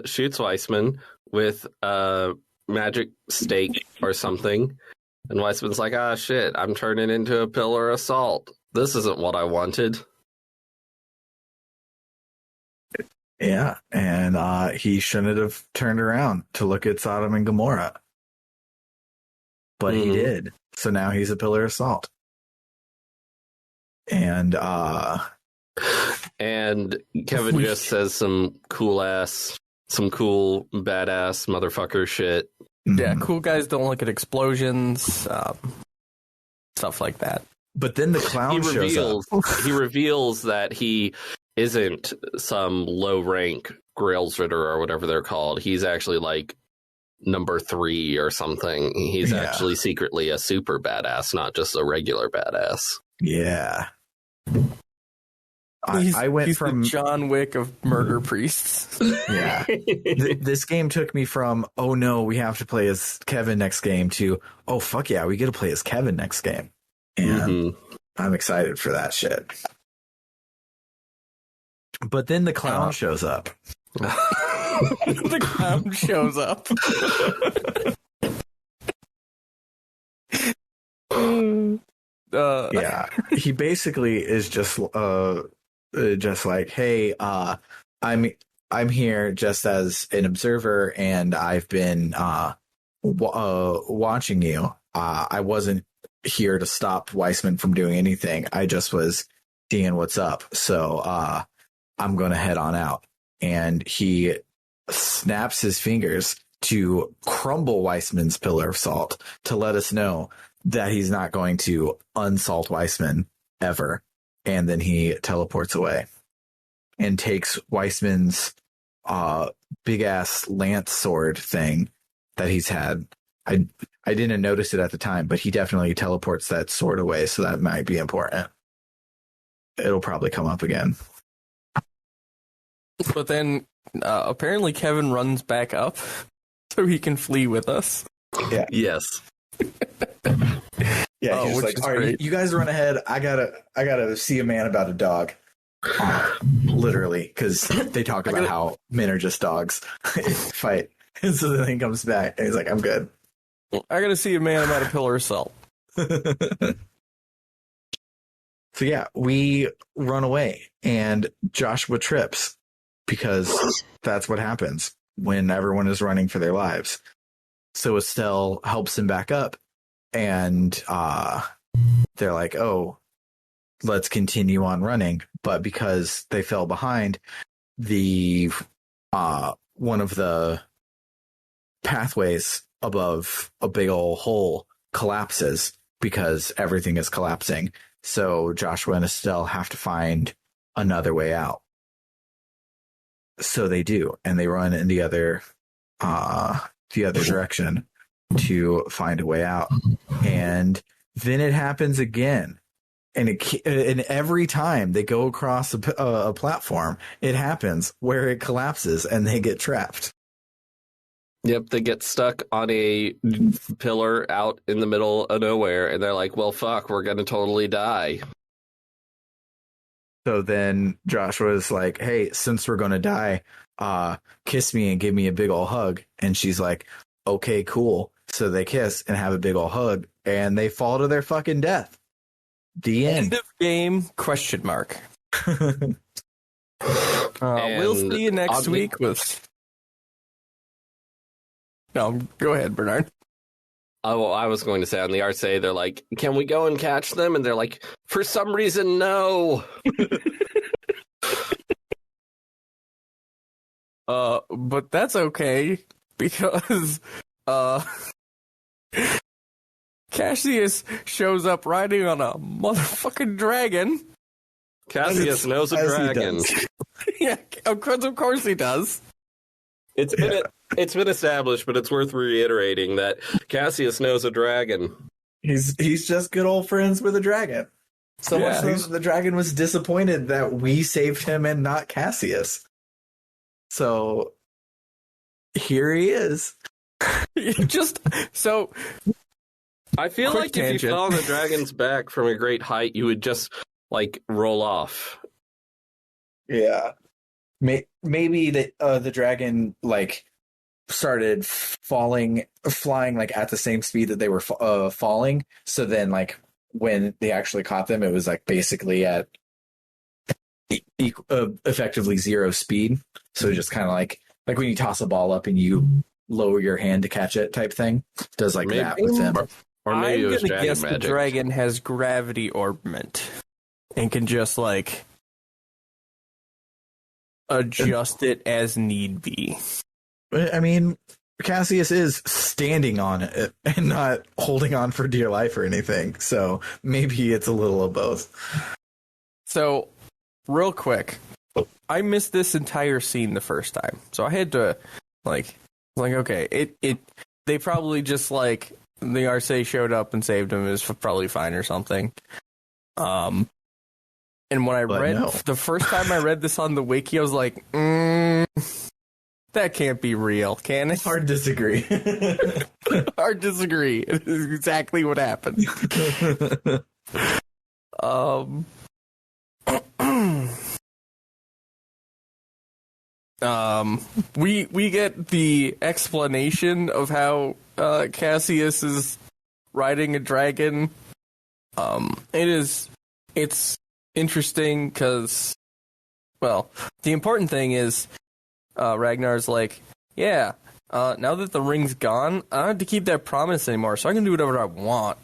shoots Weissman with a magic stake or something. And Weissman's like, ah, shit, I'm turning into a pillar of salt. This isn't what I wanted. Yeah, and he shouldn't have turned around to look at Sodom and Gomorrah. But he did. So now he's a pillar of salt. And Kevin just says some cool badass motherfucker shit. Yeah, cool guys don't look at explosions, stuff like that. But then the clown shows up. He reveals that he isn't some low-rank Grailsritter or whatever they're called. He's actually like number 3 or something. He's actually secretly a super badass, not just a regular badass. Yeah. I went from the John Wick of murder priests. Yeah. This game took me from, oh no, we have to play as Kevin next game to, oh fuck yeah, we get to play as Kevin next game. And I'm excited for that shit. But then the clown shows up. The clown shows up. Yeah. He basically is just like, hey, I'm here just as an observer, and I've been watching you. I wasn't here to stop Weissman from doing anything. I just was seeing what's up. So I'm going to head on out. And he snaps his fingers to crumble Weissman's pillar of salt to let us know that he's not going to unsalt Weissman ever. And then he teleports away and takes Weissman's big ass lance sword thing that he's had. I didn't notice it at the time, but he definitely teleports that sword away, so that might be important. It'll probably come up again. But then apparently Kevin runs back up so he can flee with us. Yeah. Yes. Yeah, he's like, all right, you guys run ahead. I gotta see a man about a dog. Literally, because they talk about how men are just dogs. Fight. And so then he comes back and he's like, I'm good. I gotta see a man about a pillar of salt. So yeah, we run away and Joshua trips because that's what happens when everyone is running for their lives. So Estelle helps him back up, and they're like, oh, let's continue on running. But because they fell behind, the one of the pathways above a big old hole collapses because everything is collapsing. So Joshua and Estelle have to find another way out. So they do, and they run in the other direction to find a way out. And then it happens again. And every time they go across a platform, it happens where it collapses and they get trapped. Yep, they get stuck on a pillar out in the middle of nowhere, and they're like, well, fuck, we're going to totally die. So then Joshua's like, hey, since we're going to die, kiss me and give me a big ol' hug. And she's like, okay, cool. So they kiss and have a big ol' hug, and they fall to their fucking death. The end. End of game, question mark. We'll see you next week with... No, go ahead, Bernard. Oh, well, I was going to say on the RSA, they're like, can we go and catch them? And they're like, for some reason, no. But that's okay, because Cassius shows up riding on a motherfucking dragon. Cassius knows a dragon. Yeah, of course he does. It's been It's been established, but it's worth reiterating that Cassius knows a dragon. He's just good old friends with a dragon. So much so that the dragon was disappointed that we saved him and not Cassius. So here he is. I feel like tangent. if you fell on the dragon's back from a great height, you would just like roll off. Yeah. Maybe the dragon like started flying like at the same speed that they were falling. So then like when they actually caught them, it was like basically at effectively zero speed. So just kind of like when you toss a ball up and you lower your hand to catch it type thing. Does like that with them. Or maybe it was I'm gonna dragon guess magic. the dragon has gravity orbment and can just like adjust it as need be. I mean, Cassius is standing on it and not holding on for dear life or anything. So maybe it's a little of both. So, real quick, I missed this entire scene the first time, so I had to okay, they probably just like the Arcee showed up and saved him. It was probably fine or something. And when I the first time I read this on the wiki, I was like, that can't be real, can it? Hard disagree. Hard disagree. It is exactly what happened. We get the explanation of how Cassius is riding a dragon. It's interesting because, well, the important thing is Ragnar's like, yeah, now that the ring's gone, I don't have to keep that promise anymore, so I can do whatever I want.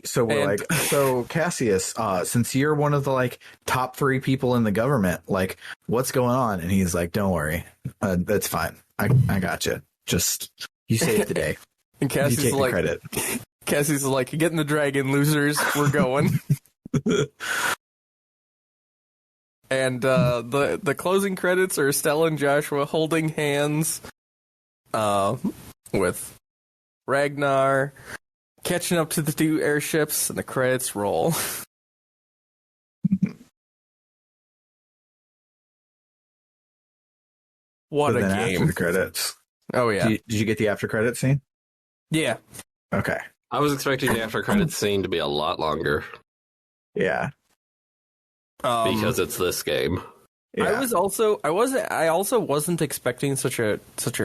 So we're so Cassius, since you're one of the like top 3 people in the government, like what's going on? And he's like, don't worry, that's fine. I got you. Just you saved the day. And Cassius you take the credit. Cassius is like, getting the dragon, losers. We're going. And the closing credits are Estelle and Joshua holding hands with Ragnar catching up to the 2 airships, and the credits roll. What a game. After the credits. Oh, yeah. Did you get the after credit scene? Yeah. Okay. I was expecting the after credits scene to be a lot longer. Yeah. Because it's this game. Yeah. I also wasn't expecting such a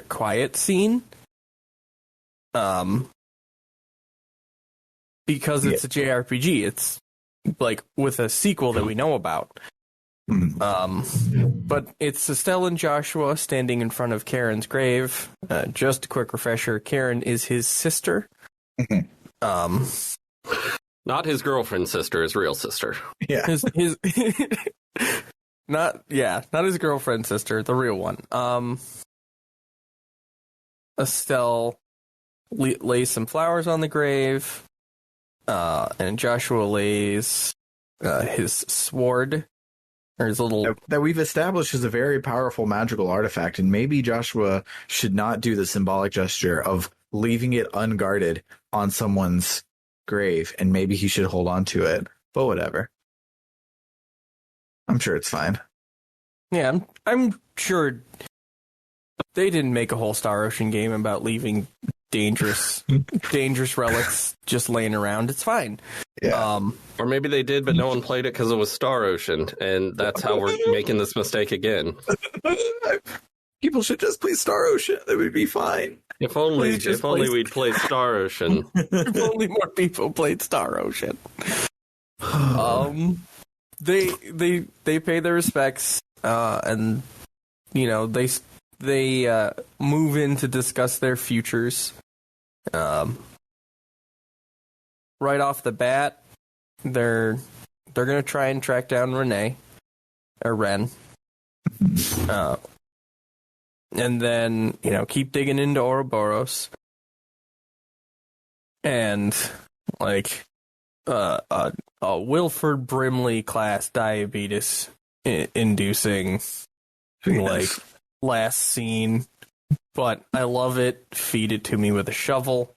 quiet scene. Because it's a JRPG. It's like with a sequel that we know about. But it's Estelle and Joshua standing in front of Karen's grave. Just a quick refresher, Karen is his sister. Not his girlfriend's sister, his real sister. Yeah. His not his girlfriend's sister, the real one. Estelle lays some flowers on the grave. And Joshua lays his sword, or his little... That we've established is a very powerful magical artifact, and maybe Joshua should not do the symbolic gesture of leaving it unguarded on someone's grave, and maybe he should hold on to it, but whatever. I'm sure it's fine. Yeah, I'm sure they didn't make a whole Star Ocean game about leaving dangerous relics just laying around. It's fine. Yeah. Or maybe they did, but no one played it because it was Star Ocean, and that's how we're making this mistake again. People should just play Star Ocean. That would be fine. If only we'd played Star Ocean. If only more people played Star Ocean. They pay their respects, and they move in to discuss their futures. Right off the bat, they're gonna try and track down Ren, and then keep digging into Ouroboros, and like a Wilford Brimley class diabetes inducing like last scene, but I love it. Feed it to me with a shovel.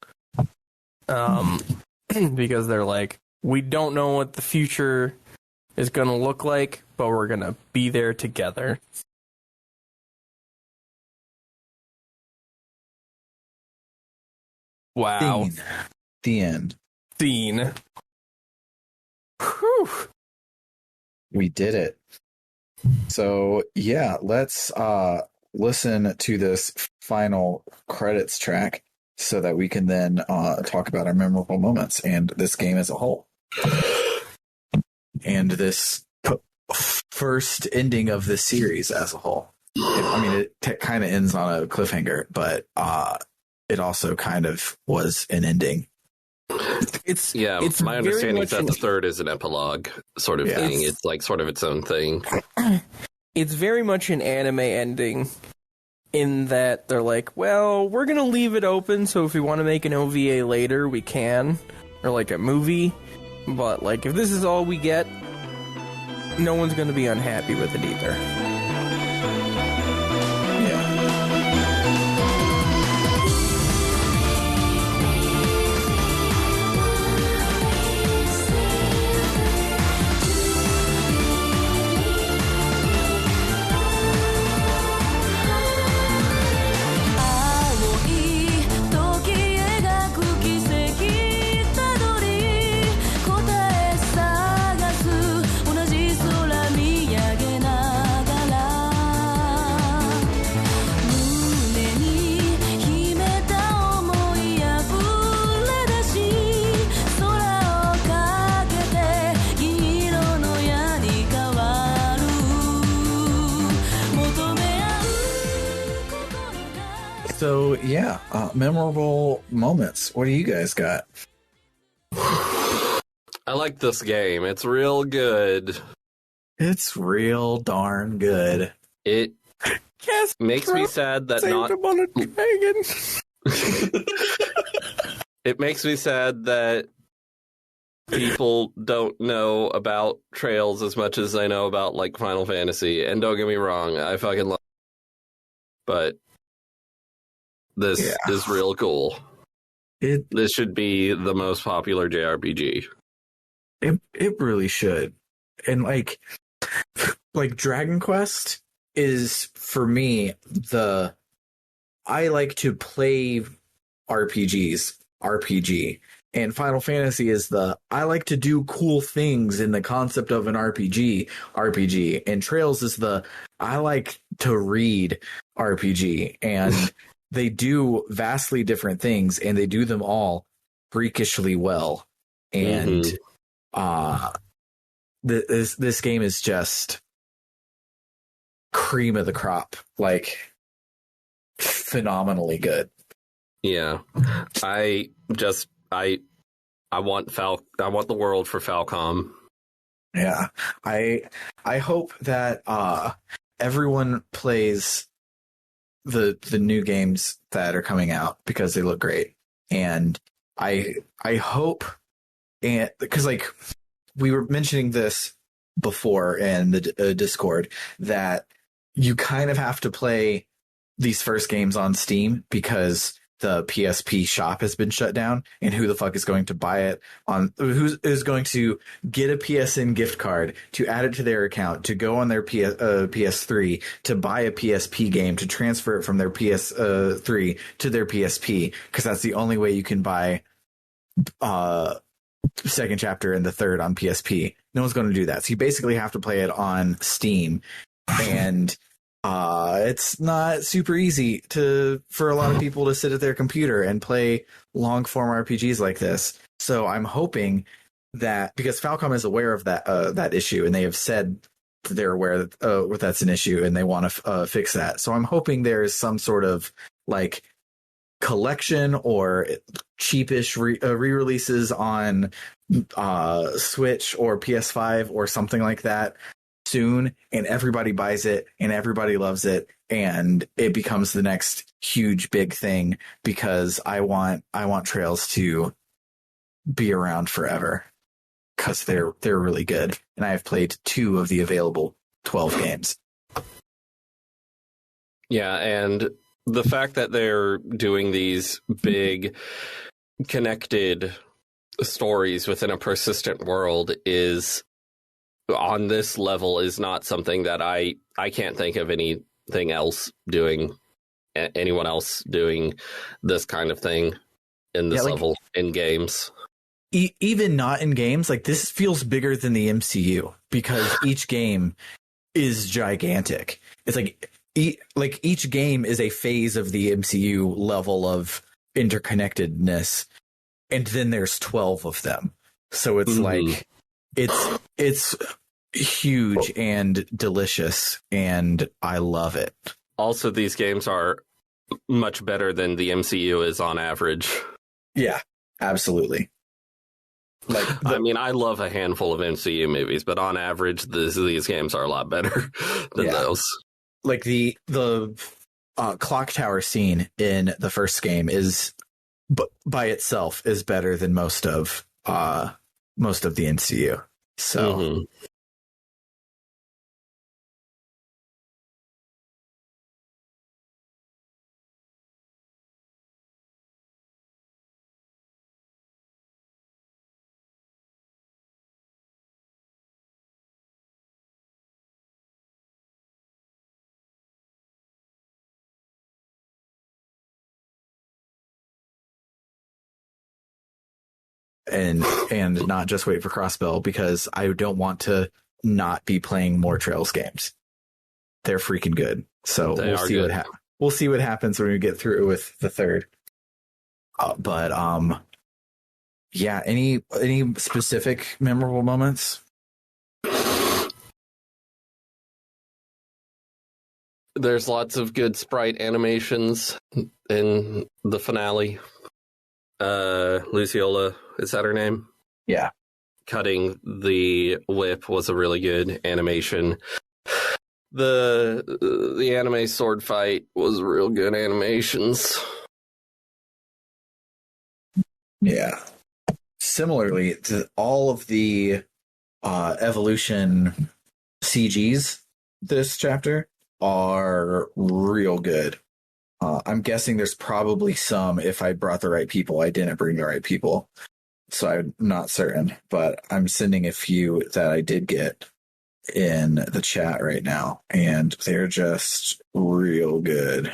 Because they're like, we don't know what the future is going to look like, but we're going to be there together. Wow. Scene. The end. Scene. Whew. We did it. So yeah, let's listen to this final credits track so that we can then talk about our memorable moments and this game as a whole. And this first ending of this series as a whole. I mean, it kind of ends on a cliffhanger, but it also kind of was an ending. It's my understanding is that much the third is an epilogue sort of thing. It's like sort of its own thing. It's very much an anime ending in that they're like, well, we're going to leave it open, so if we want to make an OVA later, we can. Or like a movie. But like, if this is all we get, no one's going to be unhappy with it either. So yeah, memorable moments. What do you guys got? I like this game. It's real good. It's real darn good. It makes me sad that not. Him on a dragon. It makes me sad that people don't know about Trails as much as I know about like Final Fantasy. And don't get me wrong, I fucking love it. But this is real cool. This should be the most popular JRPG. It really should. And like Dragon Quest is for me I like to play RPG, and Final Fantasy is I like to do cool things in the concept of an RPG, and Trails is I like to read RPG, and they do vastly different things, and they do them all freakishly well. And this game is just cream of the crop, like phenomenally good. Yeah, I want the world for Falcom. Yeah, I hope that everyone plays the new games that are coming out because they look great, and I hope, and because like we were mentioning this before in the Discord, that you kind of have to play these first games on Steam because the PSP shop has been shut down, and who the fuck is going to buy it who is going to get a PSN gift card to add it to their account, to go on their PS3, to buy a PSP game, to transfer it from their PS3 to their PSP, because that's the only way you can buy second chapter and the third on PSP. No one's going to do that. So you basically have to play it on Steam, and it's not super easy for a lot of people to sit at their computer and play long form RPGs like this. So I'm hoping that, because Falcom is aware of that issue, and they have said that they're aware that that's an issue and they want to fix that. So I'm hoping there's some sort of like collection or cheapish re-releases on Switch or PS5 or something like that soon, and everybody buys it and everybody loves it, and it becomes the next huge big thing, because I want Trails to be around forever. because they're really good. And I have played 2 of the available 12 games. Yeah, and the fact that they're doing these big connected stories within a persistent world is on this level is not something that I can't think of anything else doing, anyone else doing this kind of thing in this level in games. Even not in games, like this feels bigger than the MCU because each game is gigantic. It's like each game is a phase of the MCU level of interconnectedness, and then there's 12 of them. So it's like it's huge and delicious, and I love it. Also, these games are much better than the MCU is on average. Yeah, absolutely. Like, I mean, I love a handful of MCU movies, but on average, these games are a lot better than those. Like the clock tower scene in the first game is, by itself, is better than most of the MCU. So. And not just wait for Crossbell, because I don't want to not be playing more Trails games. They're freaking good. So we'll see what happens when we get through with the third. Yeah. Any specific memorable moments? There's lots of good sprite animations in the finale. Luciola, is that her name? Yeah. Cutting the whip was a really good animation. The anime sword fight was real good animations. Yeah. Similarly, all of the evolution CGs this chapter are real good. I'm guessing there's probably some, if I brought the right people. I didn't bring the right people, so I'm not certain, but I'm sending a few that I did get in the chat right now, and they're just real good.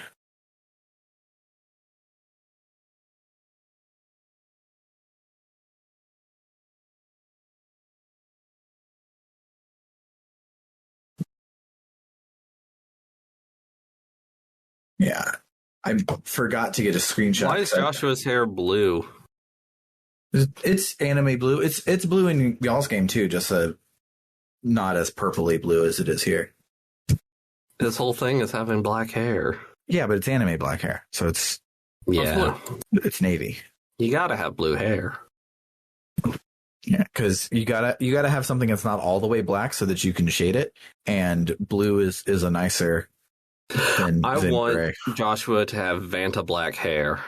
Yeah. I forgot to get a screenshot. Why is Joshua's hair blue? It's anime blue. It's blue in y'all's game too, just not as purpley blue as it is here. This whole thing is having black hair. Yeah, but it's anime black hair, so it's it's navy. You gotta have blue hair. Yeah, because you gotta have something that's not all the way black so that you can shade it, and blue is a nicer. I want gray. Joshua to have Vanta black hair.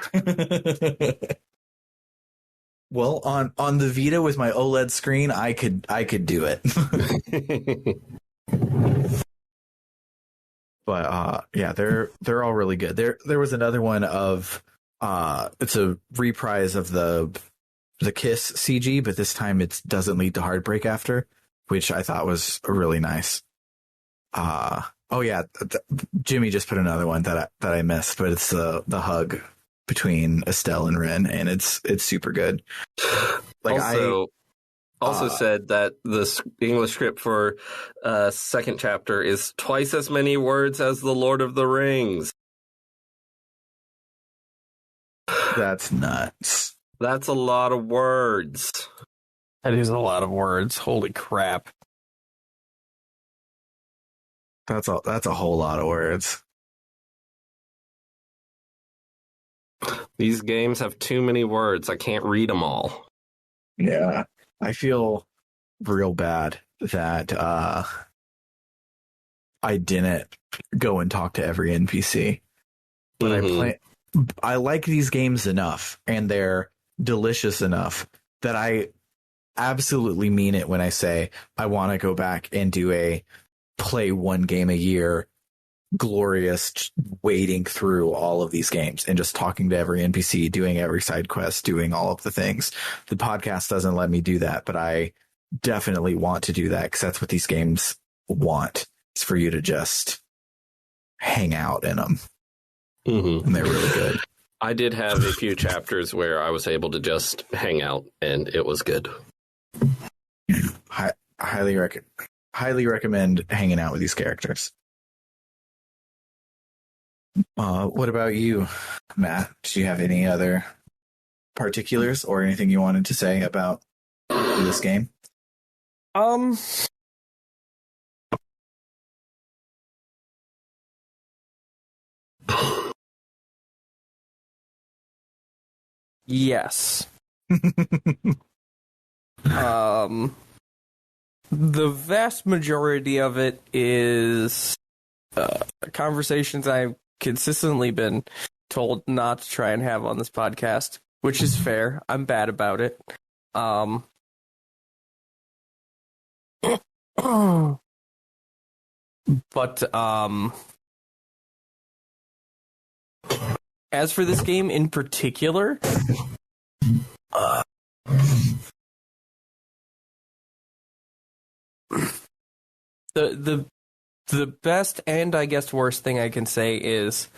Well, on the Vita with my OLED screen, I could do it. But yeah, they're all really good. There was another one of it's a reprise of the Kiss CG, but this time it doesn't lead to heartbreak after, which I thought was really nice. Oh yeah, Jimmy just put another one that I missed, but it's the hug between Estelle and Ren, and it's super good. Like also said that the English script for second chapter is twice as many words as the Lord of the Rings. That's nuts. That's a lot of words. That is a lot of words. Holy crap. That's a whole lot of words. These games have too many words. I can't read them all. Yeah. I feel real bad that I didn't go and talk to every NPC. But I like these games enough, and they're delicious enough that I absolutely mean it when I say I want to go back and do a play one game a year, glorious wading through all of these games and just talking to every NPC, doing every side quest, doing all of the things. The podcast doesn't let me do that, but I definitely want to do that because that's what these games want. It's for you to just hang out in them. Mm-hmm. And they're really good. I did have a few chapters where I was able to just hang out, and it was good. Highly recommend hanging out with these characters. What about you, Matt? Do you have any other particulars or anything you wanted to say about this game? Yes. The vast majority of it is conversations I've consistently been told not to try and have on this podcast, which is fair. I'm bad about it. But as for this game in particular, the best and I guess worst thing I can say is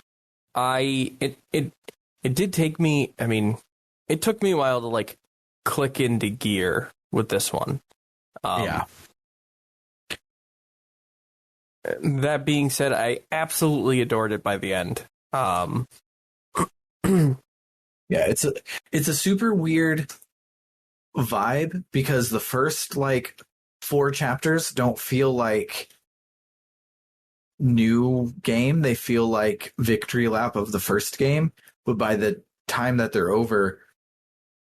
it did take me, I mean, it took me a while to like click into gear with this one. Yeah. That being said, I absolutely adored it by the end. Yeah, it's a super weird vibe because the first like 4 chapters don't feel like new game. They feel like victory lap of the first game, but by the time that they're over,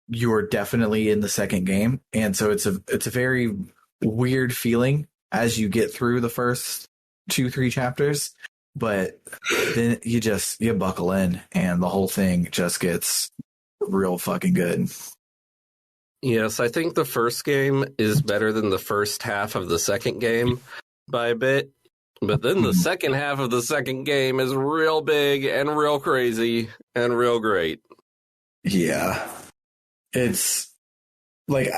you're definitely in the second game. And so it's a very weird feeling as you get through the first 2-3 chapters, but then you buckle in and the whole thing just gets real fucking good. Yes, I think the first game is better than the first half of the second game by a bit, but then the second half of the second game is real big and real crazy and real great. Yeah. It's like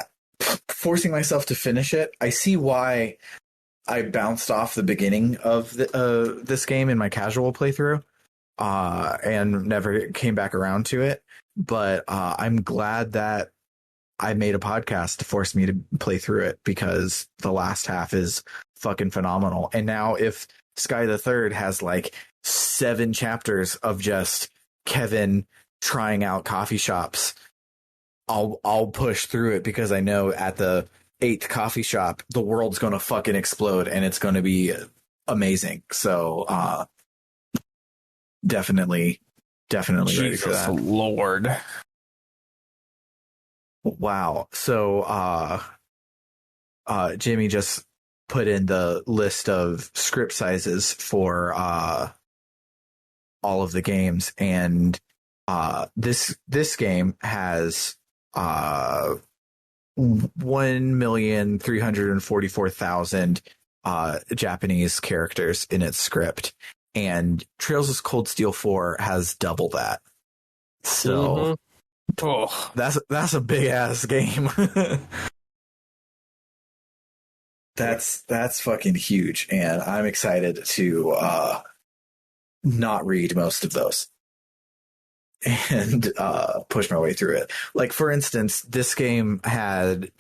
forcing myself to finish it. I see why I bounced off the beginning of this game in my casual playthrough and never came back around to it. But I'm glad that I made a podcast to force me to play through it because the last half is fucking phenomenal. And now if Sky the Third has like 7 chapters of just Kevin trying out coffee shops, I'll push through it because I know at the 8th coffee shop the world's going to fucking explode and it's going to be amazing. So definitely ready for that. Lord. Wow. So Jimmy just put in the list of script sizes for all of the games, and this game has 1,344,000 Japanese characters in its script, and Trails of Cold Steel 4 has double that. So that's a big ass game. That's fucking huge, and I'm excited to not read most of those and push my way through it. Like, for instance, this game had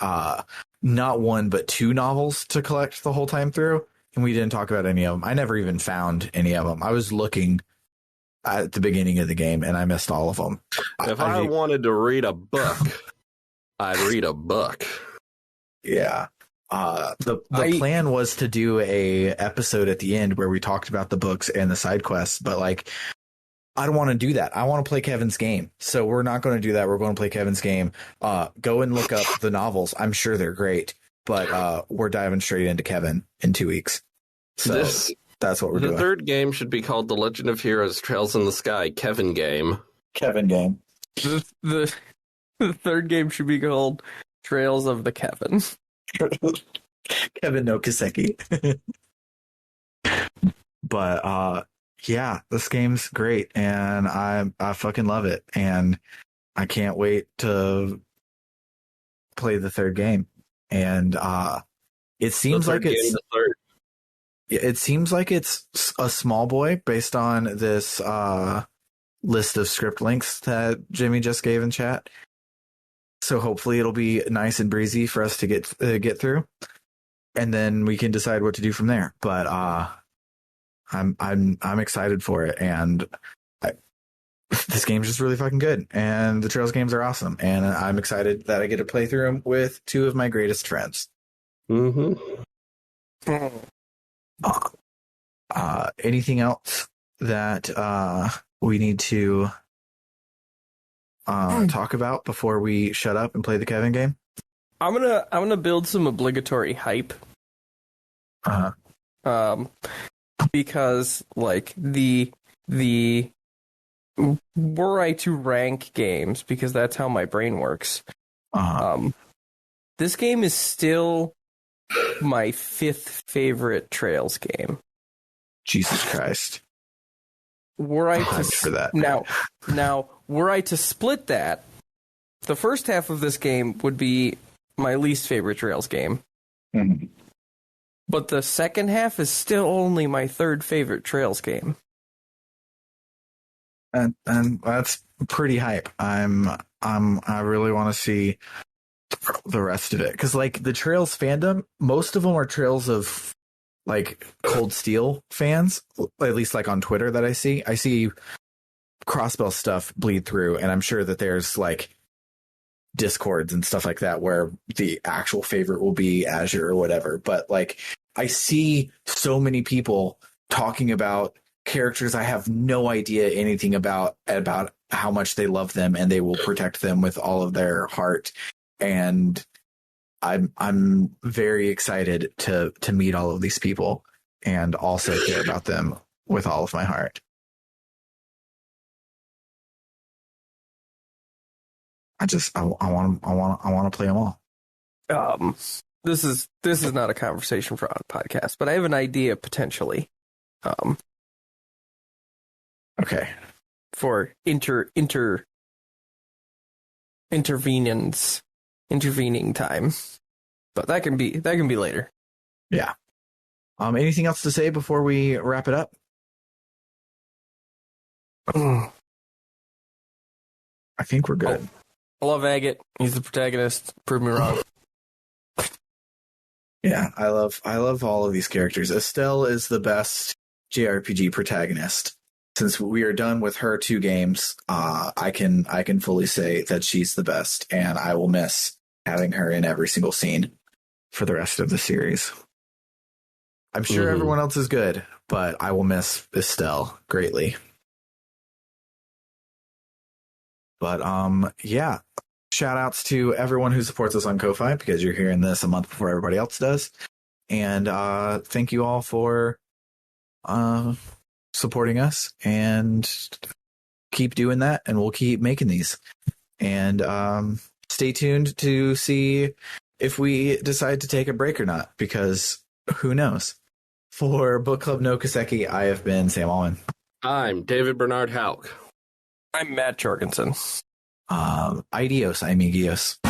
not 1 but 2 novels to collect the whole time through, and we didn't talk about any of them. I never even found any of them. I was looking at the beginning of the game and I missed all of them. If I wanted to read a book, I'd read a book. Yeah. The plan was to do a episode at the end where we talked about the books and the side quests, but like, I don't want to do that. I want to play Kevin's game. So we're not going to do that. We're going to play Kevin's game. Go and look up the novels. I'm sure they're great, but we're diving straight into Kevin in 2 weeks. So that's what we're doing. The third game should be called The Legend of Heroes Trails in the Sky Kevin Game. Kevin game. The third game should be called Trails of the Kevin. Kevin no Kiseki. But yeah, this game's great, and I fucking love it, and I can't wait to play the third game. And it seems like it seems like it's a small boy based on this list of script links that Jimmy just gave in chat. So hopefully it'll be nice and breezy for us to get through, and then we can decide what to do from there. But I'm excited for it, and this game's just really fucking good, and the Trails games are awesome, and I'm excited that I get to play through them with two of my greatest friends. Anything else that we need to talk about before we shut up and play the Kevin game? I'm gonna build some obligatory hype. Because like the were I to rank games, because that's how my brain works. This game is still my 5th favorite Trails game. Jesus Christ. Were I to for that. Now, were I to split that, the first half of this game would be my least favorite Trails game. Mm-hmm. But the second half is still only my 3rd favorite Trails game. And that's pretty hype. I really want to see the rest of it, because like the Trails fandom, most of them are Trails of like Cold Steel fans, at least like on Twitter that I see Crossbell stuff bleed through, and I'm sure that there's like discords and stuff like that where the actual favorite will be Azure or whatever. But like I see so many people talking about characters I have no idea anything about how much they love them, and they will protect them with all of their heart. And I'm very excited to meet all of these people and also care about them with all of my heart. I want to play them all. This is not a conversation for a podcast, but I have an idea potentially. Okay. For intervening time, but that can be later. Yeah. Anything else to say before we wrap it up? I think we're good. I love Agate. He's the protagonist. Prove me wrong. Yeah, I love all of these characters. Estelle is the best JRPG protagonist. Since we are done with her 2 games, I can fully say that she's the best, and I will miss having her in every single scene for the rest of the series. I'm sure everyone else is good, but I will miss Estelle greatly. But yeah, shout outs to everyone who supports us on Ko-Fi, because you're hearing this a month before everybody else does. And thank you all for supporting us, and keep doing that, and we'll keep making these. And stay tuned to see if we decide to take a break or not, because who knows. For Book Club no Kiseki, I have been Sam Allman. I'm David Bernard Hauk. I'm Matt Jorgensen. Adios, amigos.